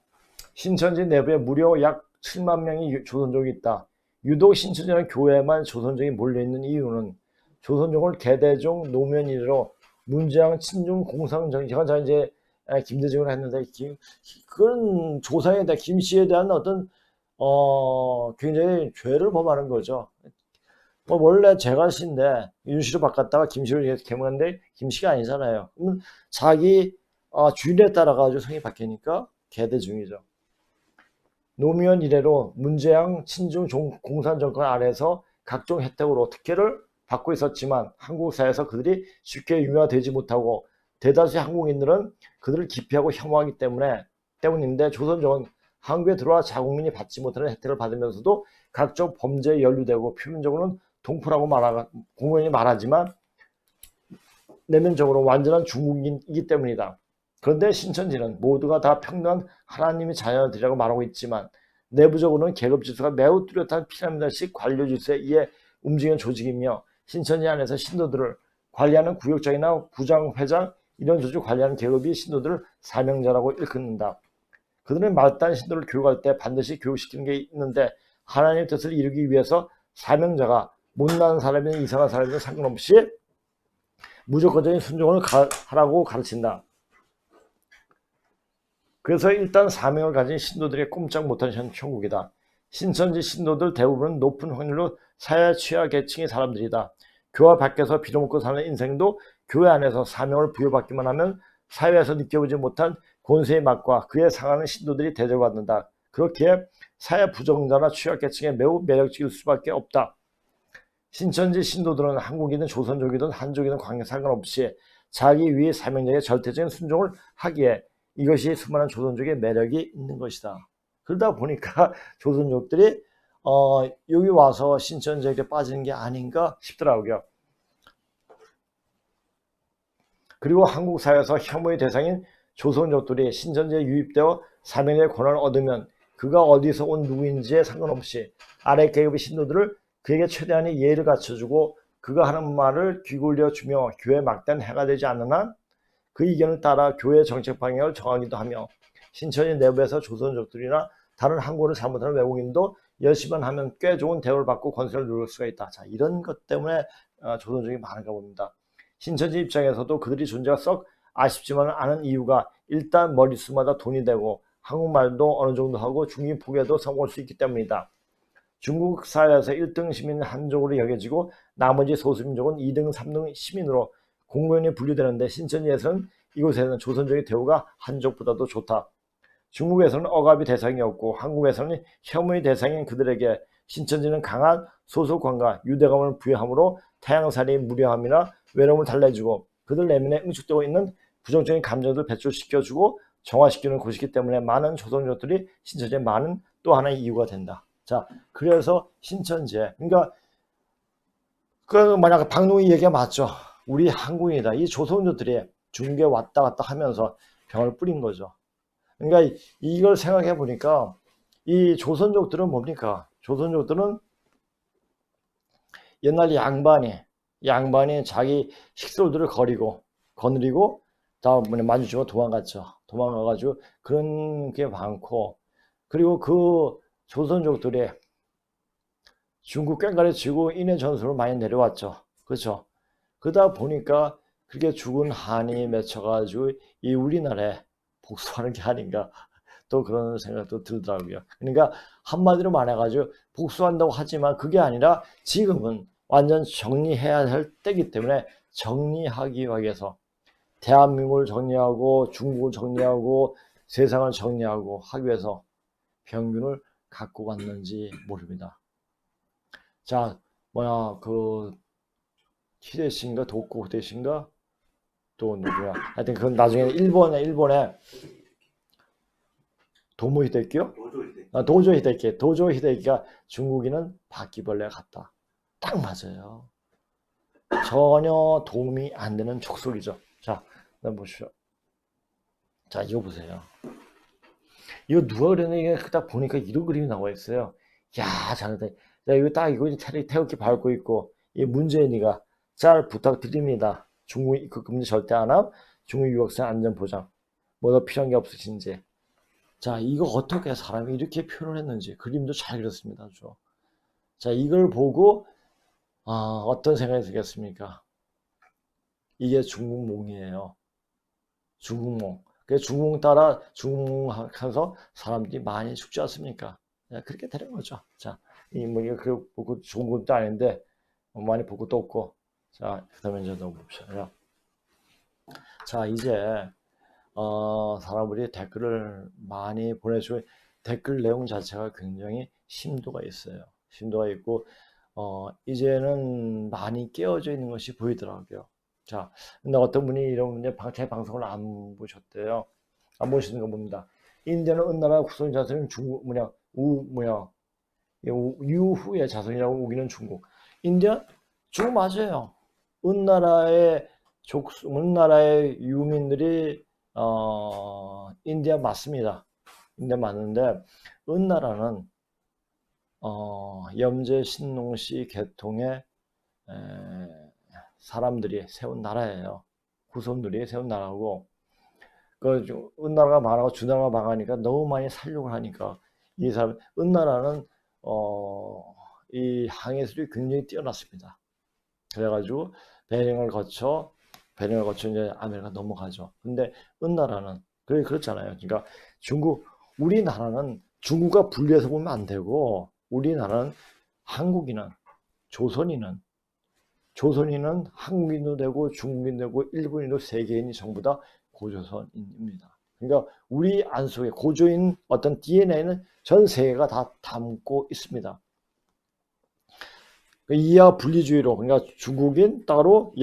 신천지 내부에 무려 약 7만 명이 조선족이 있다. 유독 신천지라는 교회에만 조선족이 몰려있는 이유는 조선족을 개대종 노무현 이래로 문재양 친중 공상정책, 제가 이제 김대중을 했는데 그런 조상에 대한 김씨에 대한 어떤 굉장히 죄를 범하는 거죠. 원래 제가씨인데 윤씨로 바꿨다가 김씨로 개명했는데 김씨가 아니잖아요. 그러면 자기 주인에 따라 가지고 성이 바뀌니까 개대중이죠. 노무현 이래로 문재양 친중 공산 정권 아래에서 각종 혜택으로 특혜를 받고 있었지만 한국 사회에서 그들이 쉽게 융화되지 못하고 대다수의 한국인들은 그들을 기피하고 혐오하기 때문인데 조선족은 한국에 들어와 자국민이 받지 못하는 혜택을 받으면서도 각종 범죄에 연루되고 표면적으로는 동포라고 공연히 말하지만 내면적으로 완전한 중국인이기 때문이다. 그런데 신천지는 모두가 다 평등한 하나님의 자녀들이라고 말하고 있지만 내부적으로는 계급 질서가 매우 뚜렷한 피라미드식 관료 질서에 의해 움직이는 조직이며 신천지 안에서 신도들을 관리하는 구역장이나 부장, 회장 이런 조직을 관리하는 계급이 신도들을 사명자라고 일컫는다. 그들은 말단 신도를 교육할 때 반드시 교육시키는 게 있는데 하나님의 뜻을 이루기 위해서 사명자가 못난 사람이든 이상한 사람이든 상관없이 무조건적인 순종을 하라고 가르친다. 그래서 일단 사명을 가진 신도들이 꼼짝 못하는 천국이다. 신천지 신도들 대부분은 높은 확률로 사회 취하 계층의 사람들이다. 교회 밖에서 빌어먹고 사는 인생도 교회 안에서 사명을 부여받기만 하면 사회에서 느껴보지 못한 권세의 맛과 그에 상하는 신도들이 대접받는다. 그렇기에 사회 부정자나 취약계층에 매우 매력적일 수밖에 없다. 신천지 신도들은 한국이든 조선족이든 한족이든 관계 상관없이 자기 위의 사명자의 절대적인 순종을 하기에 이것이 수많은 조선족의 매력이 있는 것이다. 그러다 보니까 조선족들이 여기 와서 신천지에 빠지는 게 아닌가 싶더라고요. 그리고 한국 사회에서 혐오의 대상인 조선족들이 신천지에 유입되어 사명의 권한을 얻으면 그가 어디서 온 누구인지에 상관없이 아래 계급의 신도들을 그에게 최대한의 예의를 갖춰주고 그가 하는 말을 귀굴려 주며 교회에 막대한 해가 되지 않는 한 그 의견을 따라 교회 정책 방향을 정하기도 하며 신천지 내부에서 조선족들이나 다른 한국어를 잘못하는 외국인도 열심히만 하면 꽤 좋은 대우를 받고 권세를 누릴 수가 있다. 자, 이런 것 때문에 조선족이 많은가 봅니다. 신천지 입장에서도 그들이 존재가 썩 아쉽지만 않은 이유가 일단 머릿수마다 돈이 되고 한국말도 어느 정도 하고 중립 포교에도 성공할 수 있기 때문이다. 중국 사회에서 1등 시민은 한족으로 여겨지고 나머지 소수민족은 2등, 3등 시민으로 공무원이 분류되는데 신천지에서는 이곳에는 조선족의 대우가 한족보다도 좋다. 중국에서는 억압이 대상이 없고 한국에서는 혐오의 대상인 그들에게 신천지는 강한 소속감과 유대감을 부여함으로 태양살이 무료함이나 외로움을 달래주고 그들 내면에 응축되고 있는 부정적인 감정들을 배출시켜주고 정화시키는 곳이기 때문에 많은 조선족들이 신천지에 많은 또 하나의 이유가 된다. 자, 그래서 신천지에 그러니까 만약 박노희 얘기가 맞죠. 우리 한국인이다. 이 조선족들이 중국에 왔다 갔다 하면서 병을 뿌린 거죠. 그러니까 이걸 생각해 보니까 이 조선족들은 뭡니까? 조선족들은 옛날 양반이 자기 식솔들을 거느리고 다음번에 마주치고 도망갔죠. 도망가가지고 그런 게 많고, 그리고 그 조선족들이 중국 꽹가리 치고 인해 전술로 많이 내려왔죠. 그렇죠. 그러다 보니까 그렇게 죽은 한이 맺혀가지고 이 우리나라에 복수하는 게 아닌가, 또 그런 생각도 들더라고요. 그러니까 한마디로 말해가지고 복수한다고 하지만 그게 아니라 지금은 완전 정리해야 할 때이기 때문에 정리하기 위해서 대한민국을 정리하고 중국을 정리하고 세상을 정리하고 하기 위해서 병균을 갖고 갔는지 모릅니다. 자, 그 히데시인가 도쿠 히데시인가 또 누구야? 하여튼 그건 나중에 일본에 도모 히데키요? 도조 히데키가 중국인은 바퀴벌레 같다. 딱 맞아요. 전혀 도움이 안 되는 족속이죠. 자, 보십시오. 자, 이거 보세요. 이거 누가 그랬는데 이게 딱 보니까 이런 그림이 나와 있어요. 야, 잘했다. 자, 이거 딱 이거 태극기 밟고 있고, 이 문재인이가 잘 부탁드립니다. 중국 그 금리 절대 안 함. 중국 유학생 안전 보장. 뭐 더 필요한 게 없으신지. 자, 이거 어떻게 사람이 이렇게 표현을 했는지 그림도 잘 그렸습니다. 죠. 자, 이걸 보고 어떤 생각이 들겠습니까? 이게 중국몽이에요. 중국몽. 그래서 중국몽 따라 중국몽하면서 사람들이 많이 죽지 않습니까? 그렇게 되는 거죠. 자, 이 뭐 이거 그 보고 좋은 것도 아닌데 많이 볼 것도 없고. 자, 그다음에 이제 넘어봅시다. 자, 이제 사람들이 댓글을 많이 보내주고 댓글 내용 자체가 굉장히 심도가 있어요. 심도가 있고 이제는 많이 깨어져 있는 것이 보이더라고요. 자, 근데 어떤 분이 이런 제 방송을 안 보셨대요. 안 보시는 거 봅니다. 인디아는 은나라 후손 자손은 중국 유후의 자손이라고 우기는 중국. 인디아 중국 맞아요. 은나라의 유민들이 인디아 맞습니다. 인디아 맞는데 은나라는 염제 신농시 계통의 사람들이 세운 나라예요. 후손들이 세운 나라고, 그 은나라가 망하고 주나라가 망하니까 너무 많이 살려고 하니까 이 사람 은나라는 이 항해술이 굉장히 뛰어났습니다. 그래가지고 베링을 거쳐 이제 아메리카 넘어가죠. 근데 은나라는 그렇잖아요. 그러니까 우리나라는 중국과 분리해서 보면 안 되고, 우리나라는 한국인은 조선인은 한국인도 되고 중국인도 되고 일본인도 세계인이 전부 다 고조선인입니다. 그러니까 우리 안 속에 고조인 어떤 DNA는 전 세계가 다 담고 있습니다. 이하 분리주의로, 그러니까 중국인 따로,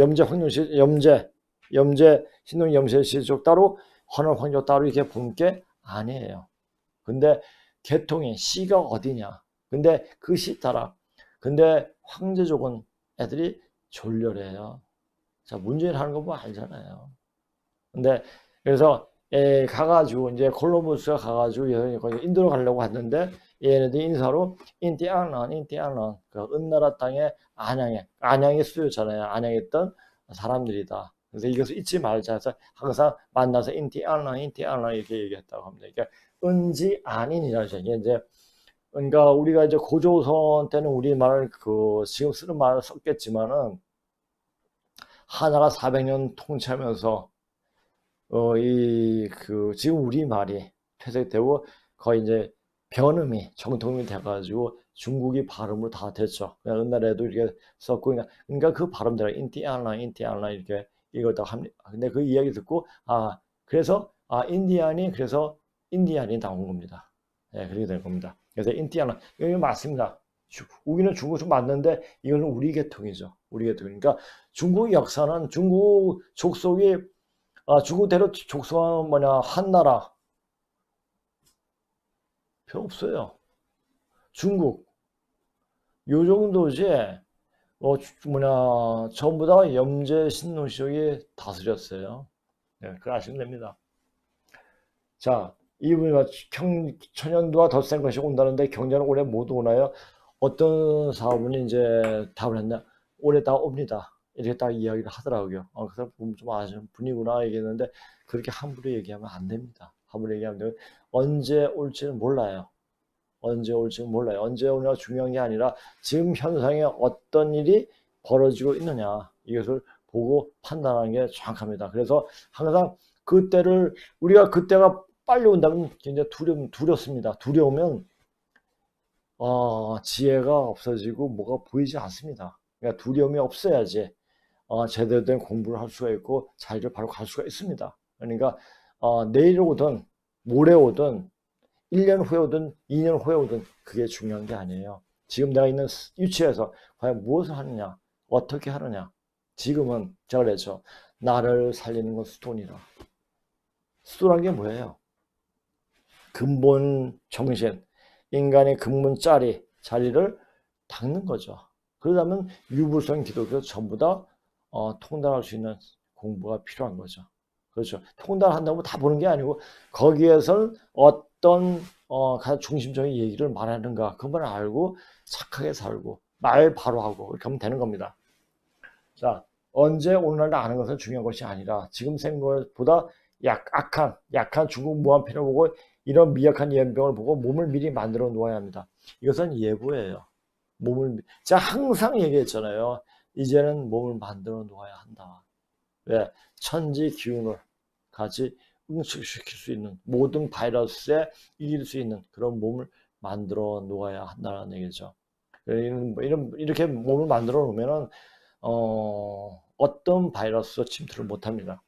신동 염제시족 따로, 헌월 황족 따로 이렇게 본 게 아니에요. 근데 계통이 씨가 어디냐? 근데 그 씨 따라. 근데 황제족은 애들이 졸렬해요. 자, 문재인 하는 거 뭐 알잖아요. 근데 그래서 가가지고 이제 콜럼버스가 가가지고 인도로 가려고 했는데 얘네들이 인사로 인티안런 그 은나라 땅에 안양에 쓰였잖아요. 안양에 있던 사람들이다. 그래서 이것을 잊지 말자 해서 항상 만나서 인티안런 이렇게 얘기했다고 합니다. 그러니까 은지 아닌이라죠. 이제 그러니까 우리가 이제 고조선 때는 우리말을 지금 쓰는 말을 썼겠지만은 하나가 400년 통치하면서 지금 우리 말이 퇴색되고 거의 이제 변음이 정통이 돼가지고 중국이 발음으로 다 됐죠. 옛날에도 이렇게 썼고, 그러니까 그 발음대로 인티안라 이렇게 읽었다고 합니다. 근데 그 이야기 듣고 그래서 그래서 인디안이 나온 겁니다. 예, 그렇게 된 겁니다. 그래서 인티안라 이거 맞습니다. 우리는 중국에서 맞는데 이거는 우리 계통이죠. 우리 계통. 그러니까 중국 역사는 중국 족속이 중국대로 족속은 한나라 필요 없어요. 중국 요 정도지. 전부 다 염제 신농시족이 다스렸어요. 네, 그거 아시면 됩니다. 자, 이분이 천연두와 더 센 것이 온다는데 경제는 올해 못 오나요? 어떤 사업은 이제 답을 했나? 올해 다 옵니다. 이렇게 딱 이야기를 하더라고요. 그래서 좀 아쉬운 분이구나 얘기했는데 그렇게 함부로 얘기하면 안 됩니다. 함부로 얘기하면 돼요. 언제 올지는 몰라요. 언제 올지는 몰라요. 언제 오냐가 중요한 게 아니라 지금 현상에 어떤 일이 벌어지고 있느냐 이것을 보고 판단하는 게 정확합니다. 그래서 항상 그때를 우리가 그때가 빨리 온다면 굉장히 두렵습니다. 두려우면 지혜가 없어지고 뭐가 보이지 않습니다. 그러니까 두려움이 없어야지 제대로 된 공부를 할 수가 있고 자리를 바로 갈 수가 있습니다. 그러니까 내일 오든 모레 오든 1년 후에 오든 2년 후에 오든 그게 중요한 게 아니에요. 지금 내가 있는 위치에서 과연 무엇을 하느냐 어떻게 하느냐. 지금은 제가 그랬죠. 나를 살리는 건 수돈이라. 수돈한 게 뭐예요? 근본 정신, 인간의 근본 자리를 닦는 거죠. 그러려면 유불성 기독교 전부 다 통달할 수 있는 공부가 필요한 거죠. 그렇죠. 통달한다고 다 보는 게 아니고 거기에서 어떤 가장 중심적인 얘기를 말하는가 그것만 알고 착하게 살고 말 바로 하고 이렇게 하면 되는 겁니다. 자, 언제 오늘날 아는 것은 중요한 것이 아니라 지금 생각보다 약한 중국 무한패를 보고 이런 미약한 연병을 보고 몸을 미리 만들어 놓아야 합니다. 이것은 예고예요. 제가 항상 얘기했잖아요. 이제는 몸을 만들어 놓아야 한다. 왜? 천지 기운을 같이 응축시킬 수 있는 모든 바이러스에 이길 수 있는 그런 몸을 만들어 놓아야 한다는 얘기죠. 이렇게 몸을 만들어 놓으면은 어떤 바이러스도 침투를 못합니다.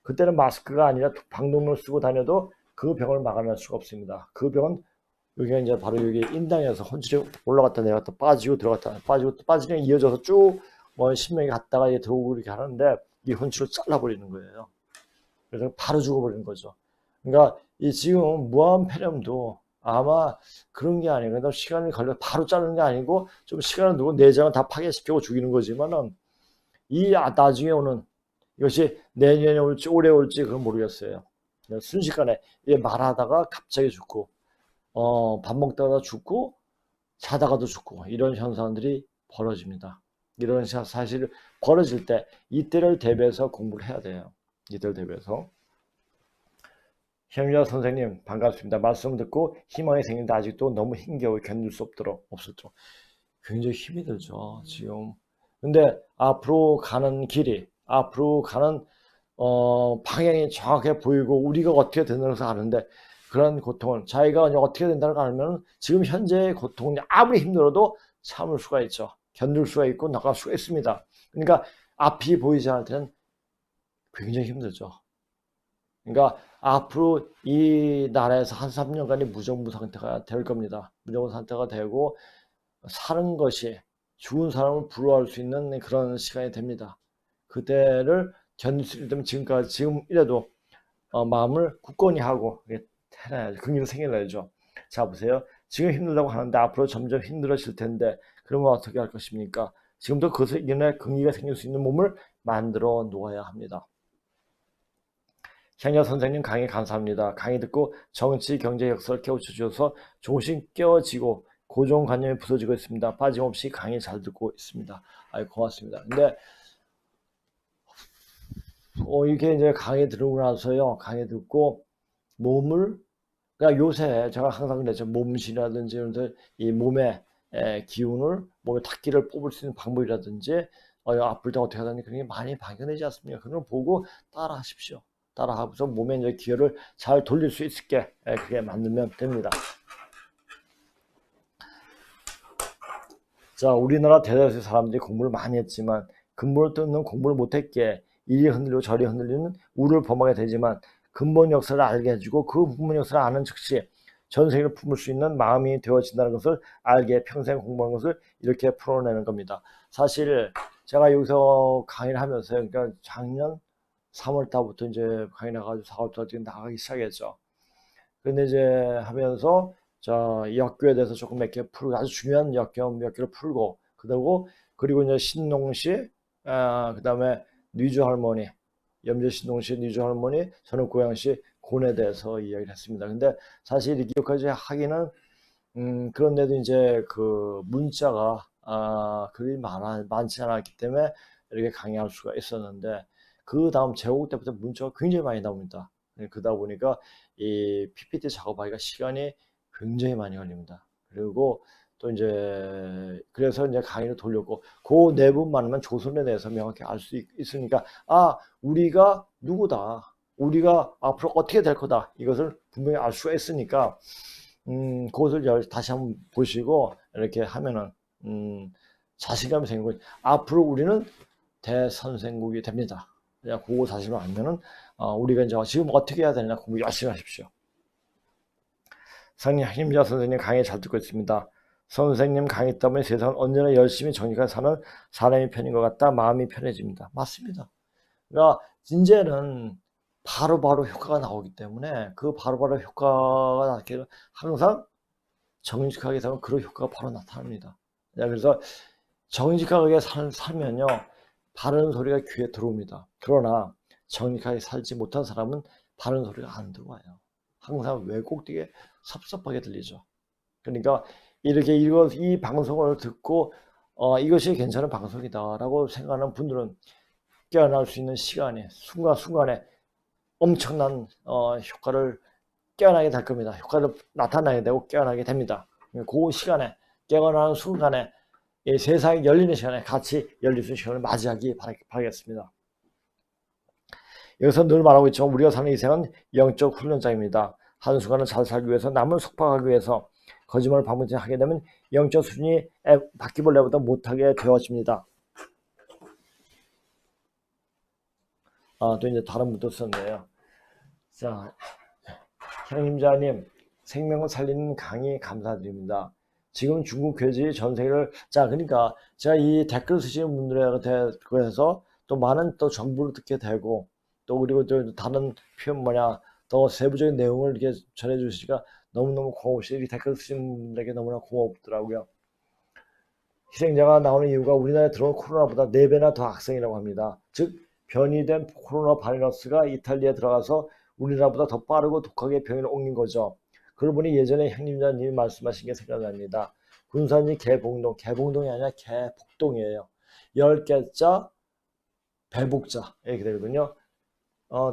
그때는 마스크가 아니라 방독면을 쓰고 다녀도 그 병을 막아낼 수가 없습니다. 그 병은 여기가 이제 바로 여기 인당에서 혼줄이 올라갔다 내려갔다 빠지고 들어갔다 빠지고 또 빠지면 이어져서 쭉 신명이 갔다가 들어오고 이렇게 하는데 이 혼줄을 잘라버리는 거예요. 그래서 바로 죽어버리는 거죠. 그러니까 이 지금 무한폐렴도 아마 그런 게 아니에요. 그러니까 시간이 걸려 바로 자르는 게 아니고 좀 시간을 두고 내장을 다 파괴시키고 죽이는 거지만은 나중에 오는 이것이 내년에 올지 올해 올지 그건 모르겠어요. 순식간에 말하다가 갑자기 죽고 밥 먹다가 죽고 자다가도 죽고 이런 현상들이 벌어집니다. 이런 사실 벌어질 때 이때를 대비해서 공부를 해야 돼요. 이때를 대비해서. 현미자 선생님 반갑습니다. 말씀 듣고 희망이 생긴다. 아직도 너무 힘겨워 견딜 수 없었죠. 굉장히 힘이 들죠 지금. 근데 앞으로 가는 길이 앞으로 가는 방향이 정확하게 보이고 우리가 어떻게 된다는 것을 아는데 그런 고통을 자기가 어떻게 된다는 걸 알면 지금 현재의 고통이 아무리 힘들어도 참을 수가 있죠. 견딜 수가 있고 나갈 수가 있습니다. 그러니까 앞이 보이지 않을 때는 굉장히 힘들죠. 그러니까 앞으로 이 나라에서 한 3년간이 무정부 상태가 될 겁니다. 무정부 상태가 되고 사는 것이 죽은 사람을 부러워할 수 있는 그런 시간이 됩니다. 그때를 견딜 수 있다면 지금 이래도 마음을 굳건히 하고 해놔야죠. 긍휼이 생겨나야죠. 자 보세요. 지금 힘들다고 하는데 앞으로 점점 힘들어질 텐데 그러면 어떻게 할 것입니까? 지금도 그것을 이겨내 긍휼이 생길 수 있는 몸을 만들어 놓아야 합니다. 향여 선생님 강의 감사합니다. 강의 듣고 정치, 경제, 역사를 깨우쳐 주셔서 조금씩 깨어지고 고정관념이 부서지고 있습니다. 빠짐없이 강의 잘 듣고 있습니다. 아유 고맙습니다. 근데 이렇게 이제 강의 들으고 나서요. 강의 듣고 몸을 그러니까 요새 제가 항상 그랬죠. 몸신이라든지 이 몸의 기운을 몸의 탁기를 뽑을 수 있는 방법이라든지 아플 때 어떻게 하다니 그런 게 많이 발견되지 않습니까? 그런 걸 보고 따라 하십시오. 따라하고서 몸의 이제 기혈을 잘 돌릴 수 있게 그게 만들면 됩니다. 자, 우리나라 대다수의 사람들이 공부를 많이 했지만 근본을 뜯는 공부를 못했기에 이리 흔들리고 저리 흔들리는 우를 범하게 되지만 근본 역사를 알게 해주고 그 근본 역사를 아는 즉시 전 세계를 품을 수 있는 마음이 되어진다는 것을 알게 평생 공부한 것을 이렇게 풀어내는 겁니다. 사실 제가 여기서 강의를 하면서 그러니까 작년 3월 달부터 이제 강의 나가지고 4월 달부터 나가기 시작했죠. 근데 이제 하면서 역교에 대해서 조금 몇 개 풀고 아주 중요한 역교 몇 개를 풀고 그리고 이제 신농시 그다음에 뉘주 할머니 염제 신동시 뉘주 할머니 저는 고양시 곤에 대해서 이야기를 했습니다. 근데 사실 이렇게까지 하기는 그런데도 이제 그 문자가 글이 많지 않았기 때문에 이렇게 강의할 수가 있었는데, 그 다음 제국 때부터 문자가 굉장히 많이 나옵니다. 그러다 보니까 이 PPT 작업하기가 시간이 굉장히 많이 걸립니다. 그리고 또 이제 그래서 이제 강의를 돌렸고, 그 내분만으면 조선에 대해서 명확히 알 수 있으니까, 우리가 누구다, 우리가 앞으로 어떻게 될 거다, 이것을 분명히 알 수가 있으니까 그것을 다시 한번 보시고 이렇게 하면은 자신감이 생기고, 앞으로 우리는 대선생국이 됩니다. 그냥 그거 자신을 알면은 우리가 이제 지금 어떻게 해야 되느냐, 공부 열심히 하십시오. 상님, 힘자 선생님 강의 잘 듣고 있습니다. 선생님 강의 때문에 세상은 언제나 열심히 정직하게 사는 사람이 편인 것 같다. 마음이 편해집니다. 맞습니다. 그러니까 이제는 바로바로 효과가 나오기 때문에, 그 바로바로 효과가 나게 항상 정직하게 살면 그런 효과가 바로 나타납니다. 그래서 정직하게 살면요, 바른 소리가 귀에 들어옵니다. 그러나 정직하게 살지 못한 사람은 바른 소리가 안 들어와요. 항상 왜곡되게 섭섭하게 들리죠. 그러니까 이렇게 이 방송을 듣고 이것이 괜찮은 방송이다라고 생각하는 분들은 깨어날 수 있는 시간이 순간순간에 엄청난 효과를 깨어나게 될 겁니다. 효과를 나타나게 되고 깨어나게 됩니다. 그 시간에, 깨어나는 순간에, 이 세상이 열리는 시간에 같이 열릴 수 있는 시간을 맞이하기 바라겠습니다. 여기서 늘 말하고 있지만, 우리가 사는 이 생은 영적 훈련장입니다. 한순간을 잘 살기 위해서, 남을 속박하기 위해서 거짓말을 반복적으로 하게 되면 영적 수준이 바퀴벌레보다 못하게 되어집니다. 또 이제 다른 분도 썼네요. 자, 형님자님, 생명을 살리는 강의 감사드립니다. 지금 중국 괴지 전 세계를, 그러니까 제가 이 댓글 쓰시는 분들에 대해서 또 많은 또 정보를 듣게 되고, 또 그리고 또 다른 표현 더 세부적인 내용을 이렇게 전해주시니까 너무너무 고마우시고, 이 댓글 쓰시는 분들에게 너무나 고맙더라고요. 희생자가 나오는 이유가 우리나라에 들어온 코로나보다 4배나 더 악성이라고 합니다. 즉, 변이된 코로나 바이러스가 이탈리아에 들어가서 우리나라보다 더 빠르고 독하게 병을 옮긴 거죠. 그러고 보니 예전에 형님자님이 말씀하신 게 생각납니다. 군산리 개봉동이 아니라 개복동이에요. 10개자 배복자 이렇게 되거든요.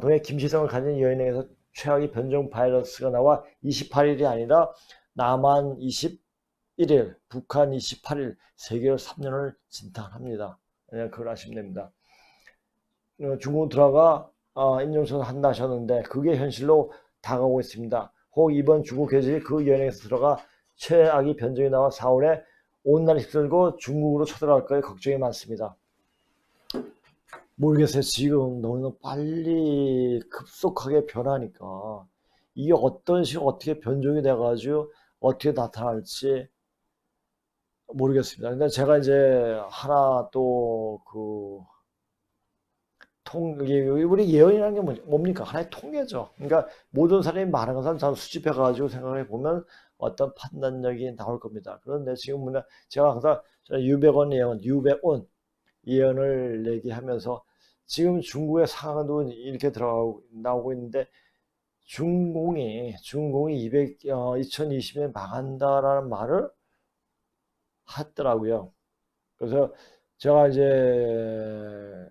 동해 김시성을 가진 여인에게서 최악의 변종 바이러스가 나와 28일이 아니라 남한 21일, 북한 28일, 세계를 3년을 진탄합니다. 그걸 아시면 됩니다. 중국 들어가 인종소송 한다 하셨는데, 그게 현실로 다가오고 있습니다. 혹 이번 중국 괴질이 그 여행에서 들어가 최악의 변종이 나와 4월에 온 나라 휩쓸고 중국으로 쳐들어갈 거에 걱정이 많습니다. 모르겠어요. 지금 너무 빨리 급속하게 변하니까 이게 어떤 식으로 어떻게 변종이 돼가지고 어떻게 나타날지 모르겠습니다. 근데 제가 이제 하나 또 우리 예언이라는 게 뭡니까? 하나의 통계죠. 그러니까 모든 사람이 많은 것을 잘 수집해가지고 생각해 보면 어떤 판단력이 나올 겁니다. 그런데 지금 제가 항상 유백원 예언을 얘기하면서, 지금 중국의 상황도 이렇게 나오고 있는데, 중공이 2020년에 망한다라는 말을 하더라고요. 그래서 제가 이제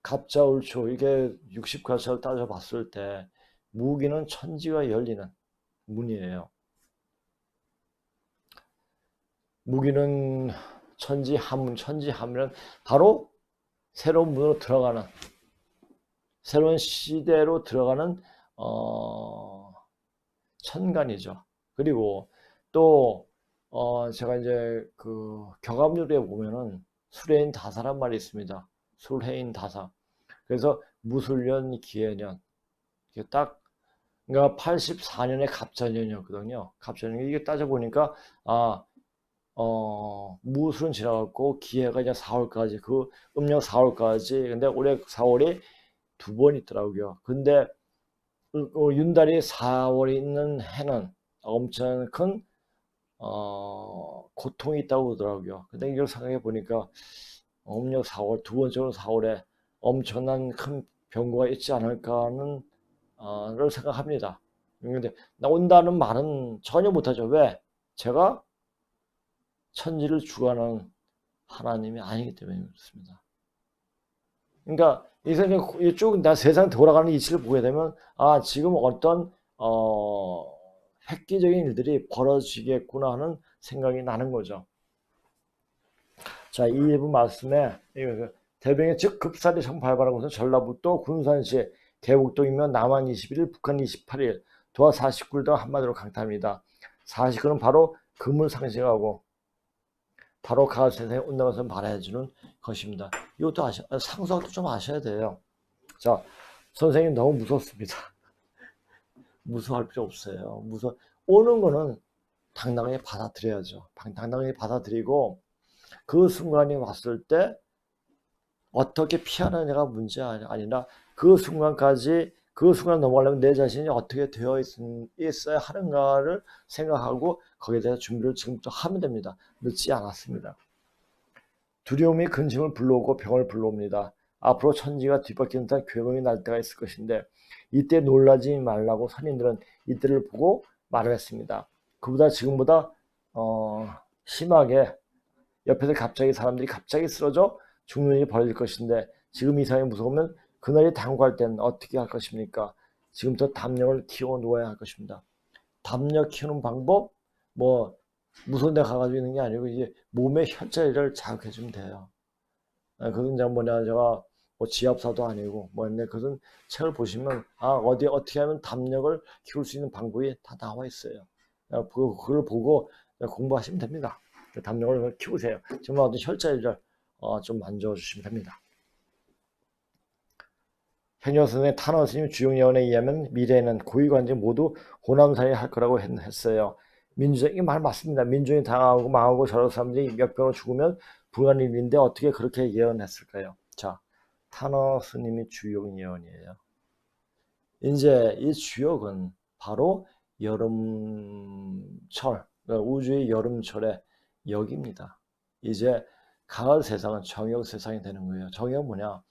갑자울초 이게 60가설을 따져봤을 때 무기는 천지가 열리는 문이에요. 무기는 천지하문은 바로 새로운 문으로 들어가는, 새로운 시대로 들어가는 천간이죠. 그리고 또 제가 이제 격압률에 보면은 술해인 다사란 말이 있습니다. 술해인 다사. 그래서 무술년 기해년, 이게 딱, 그러니까 84년에 갑자년이었거든요. 갑자년, 이게 따져보니까 무술은 지나갔고 기해가 이제 4월까지, 음력 4월까지. 근데 올해 4월이 2번 있더라고요. 근데 윤달이 4월에 있는 해는 엄청 큰 고통이 있다고 그러더라고요. 근데 이걸 생각해 보니까 음력 4월, 두 번째로 4월에 엄청난 큰 변고가 있지 않을까 하는 를 생각합니다. 근데 나온다는 말은 전혀 못하죠. 왜? 제가 천지를 주관하는 하나님이 아니기 때문에 그렇습니다. 그러니까 쭉 나 세상 돌아가는 이치를 보게 되면 지금 어떤 획기적인 일들이 벌어지겠구나 하는 생각이 나는 거죠. 자, 이 일부 말씀에 대병의 즉 급사리 성 발발한 곳은 전라북도 군산시 계곡동이며 남한 21일, 북한 28일, 도하 49일 등 한마디로 강타합니다. 49는 바로 금을 상징하고 바로 가을 세상에 온다는 것을 말해주는 것입니다. 이것도 상수학도 좀 아셔야 돼요. 자, 선생님 너무 무섭습니다. 무서워할 필요 없어요. 오는 거는 당당하게 받아들여야죠. 당당하게 받아들이고 그 순간이 왔을 때 어떻게 피하느냐가 문제가 아니라 그 순간 넘어가려면 내 자신이 어떻게 되어 있어야 하는가를 생각하고 거기에 대해서 준비를 지금부터 하면 됩니다. 늦지 않았습니다. 두려움이 근심을 불러오고 병을 불러옵니다. 앞으로 천지가 뒤바뀌는 듯한 괴로움이 날 때가 있을 것인데 이때 놀라지 말라고 선인들은 이때를 보고 말을 했습니다. 그보다 지금보다 심하게 옆에서 사람들이 갑자기 쓰러져 죽는 일이 벌어질 것인데 지금 이 상황이 무서우면 그날이 당구할 때는 어떻게 할 것입니까? 지금부터 담력을 키워 놓아야 할 것입니다. 담력 키우는 방법 무서운 데 가가지고 있는 게 아니고 이제 몸의 혈자리를 자극해 주면 돼요. 그건 제가 지압사도 아니고 근데 그것은 책을 보시면 어떻게 하면 담력을 키울 수 있는 방법이 다 나와 있어요. 그걸 보고 공부하시면 됩니다. 담력을 키우세요. 지금 어떤 혈자리를 좀 만져주시면 됩니다. 현효선의 탄원 스님 주용예언에 의하면 미래에는 고위관직 모두 호남사에 할 거라고 했어요. 민주적인 말 맞습니다. 민중이 당하고 망하고 저런 사람들이 몇 병으로 죽으면 불가능한 일인데 어떻게 그렇게 예언했을까요? 자, 탄원 스님이 주용 예언이에요. 이제 이 주역은 바로 여름철, 우주의 여름철의 역입니다. 이제 가을 세상은 정역 세상이 되는 거예요. 정역은 뭐냐?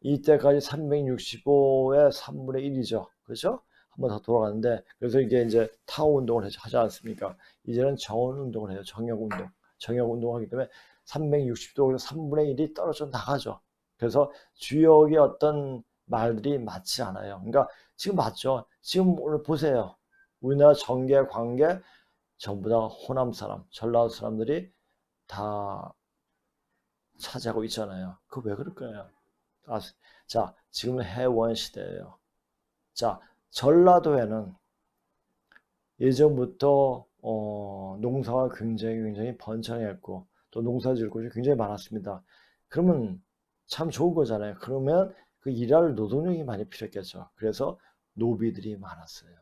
이때까지 365의 3분의 1이죠. 그렇죠? 한 번 더 돌아가는데, 그래서 이제 타워 운동을 하지 않습니까? 이제는 정원 운동을 해요. 정역 운동. 정역 운동을 하기 때문에 360도 3분의 1이 떨어져 나가죠. 그래서 주역의 어떤 말들이 맞지 않아요. 그러니까 지금 맞죠? 지금 오늘 보세요. 우리나라 정계, 관계 전부 다 호남 사람, 전라도 사람들이 다 차지하고 있잖아요. 그거 왜 그럴까요? 자, 지금은 해원 시대예요. 자, 전라도에는 예전부터 농사가 굉장히 번창했고 또 농사지을 곳이 굉장히 많았습니다. 그러면 참 좋은 거잖아요. 그러면 그 일할 노동력이 많이 필요했겠죠. 그래서 노비들이 많았어요.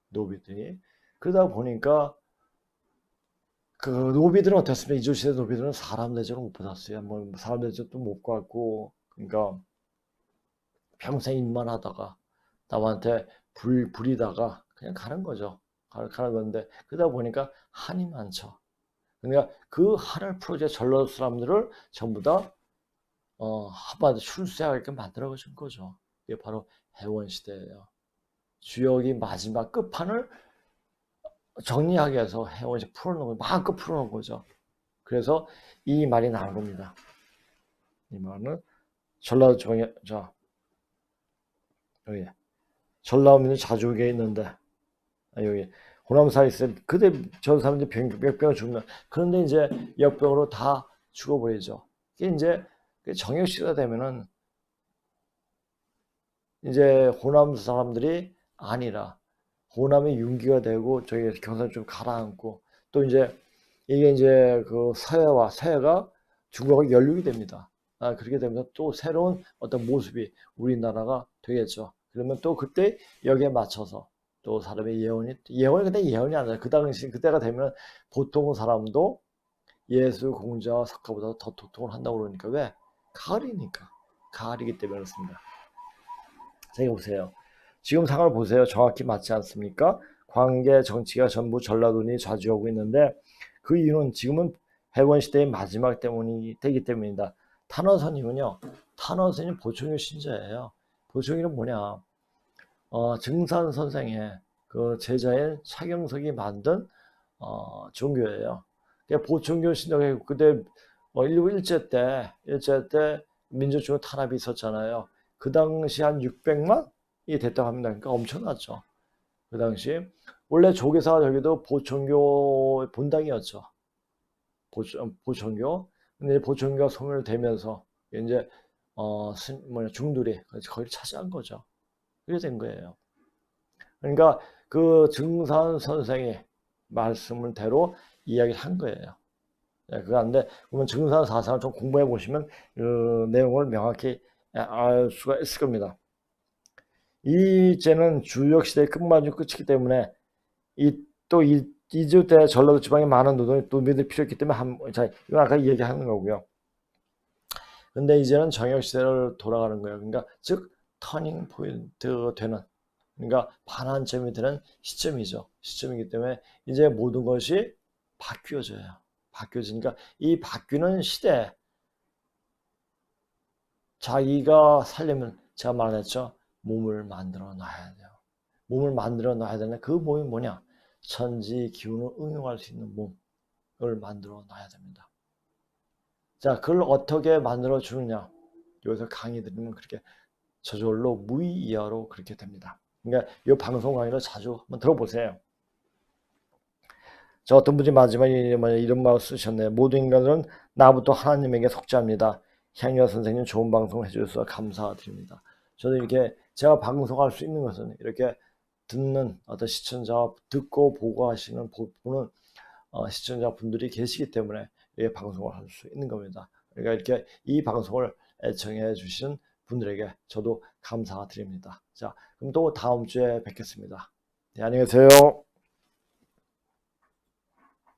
노비들이. 그러다 보니까 그 노비들은 어땠습니까? 이조시대 노비들은 사람 대접을 못 받았어요. 사람 대접도 못 받고, 그러니까 평생 일만 하다가 남한테 부리다가 그냥 가는 거죠. 가는 건데 그러다 보니까 한이 많죠. 그러니까 그 한을 풀어줘야 전라도 사람들을 전부 다 한마디 출세하게끔 만들어 준 거죠. 이게 바로 해원 시대예요. 주역이 마지막 끝판을 정리하기 위해서 해원시 풀어놓은 마음껏 풀어놓은 거죠. 그래서 이 말이 나온 겁니다. 이 말은 전라도 여기 전라도민은 자주에 있는데 여기 호남사에 있을 그때 저 사람들이 역병을 죽는 그런데 이제 역병으로 다 죽어버리죠. 이게 이제 정역 시대가 되면은 이제 호남 사람들이 아니라 호남의 윤기가 되고 저기 경상 좀 가라앉고 또 이제 이게 이제 그 서해가 중국하고 연륙이 됩니다. 그렇게 되면 또 새로운 어떤 모습이 우리나라가 되겠죠. 그러면 또 그때 여기에 맞춰서 또 사람의 예언이 근데 예언이 아니라 그 당시 그때가 되면 보통 사람도 예수 공자와 석가보다 더 도통을 한다고 그러니까 왜? 가을이기 때문에 그렇습니다. 자, 이거 보세요. 지금 상황을 보세요. 정확히 맞지 않습니까? 관계 정치가 전부 전라도니 좌지우고 있는데 그 이유는 지금은 해원시대의 마지막 때기 때문입니다. 탄원선이군요. 탄원선이 보충유 신자예요. 보충유는 뭐냐? 증산 선생의 그 제자인 차경석이 만든 종교예요. 보충교 신동에 그때 일제 때 민주주의 탄압이 있었잖아요. 그 당시 한 600만이 됐다고 합니다. 그러니까 엄청났죠. 그 당시 원래 조계사 저기도 보충교 본당이었죠. 보충교. 근데 보충교가 소멸되면서 이제 중들이 거기를 차지한 거죠. 그렇게 된 거예요. 그러니까 그 증산 선생의 말씀을 대로 이야기를 한 거예요. 그런데 그러면 증산 사상을 좀 공부해 보시면 그 내용을 명확히 알 수가 있을 겁니다. 이제는 주역 시대의 끝마중 끝이기 때문에 이주 때 전라도 지방에 많은 노비들이 필요했기 때문에 이건 아까 얘기하는 거고요. 근데 이제는 정역 시대를 돌아가는 거예요. 그러니까 즉 터닝 포인트 되는, 그러니까 반환점이 되는 시점이죠. 시점이기 때문에 이제 모든 것이 바뀌어져요. 바뀌어지니까 이 바뀌는 시대에 자기가 살려면 제가 말했죠. 몸을 만들어 놔야 돼요. 몸을 만들어 놔야 되는데 그 몸이 뭐냐? 천지 기운을 응용할 수 있는 몸을 만들어 놔야 됩니다. 자, 그걸 어떻게 만들어 주느냐? 여기서 강의 드리면 그렇게 저절로 무의이하로 그렇게 됩니다. 그러니까 이 방송 강의를 자주 한번 들어보세요. 저 어떤 분이 마지막에 이런 말 쓰셨네요. 모든 인간들은 나부터 하나님에게 속죄합니다. 향유아 선생님 좋은 방송 해주셔서 감사드립니다. 저도 이렇게 제가 방송할 수 있는 것은 이렇게 듣는 어떤 시청자, 듣고 보고 하시는 보는 시청자 분들이 계시기 때문에 이렇게 방송을 할 수 있는 겁니다. 그러니까 이렇게 이 방송을 애청해 주시는 분들에게 저도 감사드립니다. 자, 그럼 또 다음 주에 뵙겠습니다. 네, 안녕히 계세요.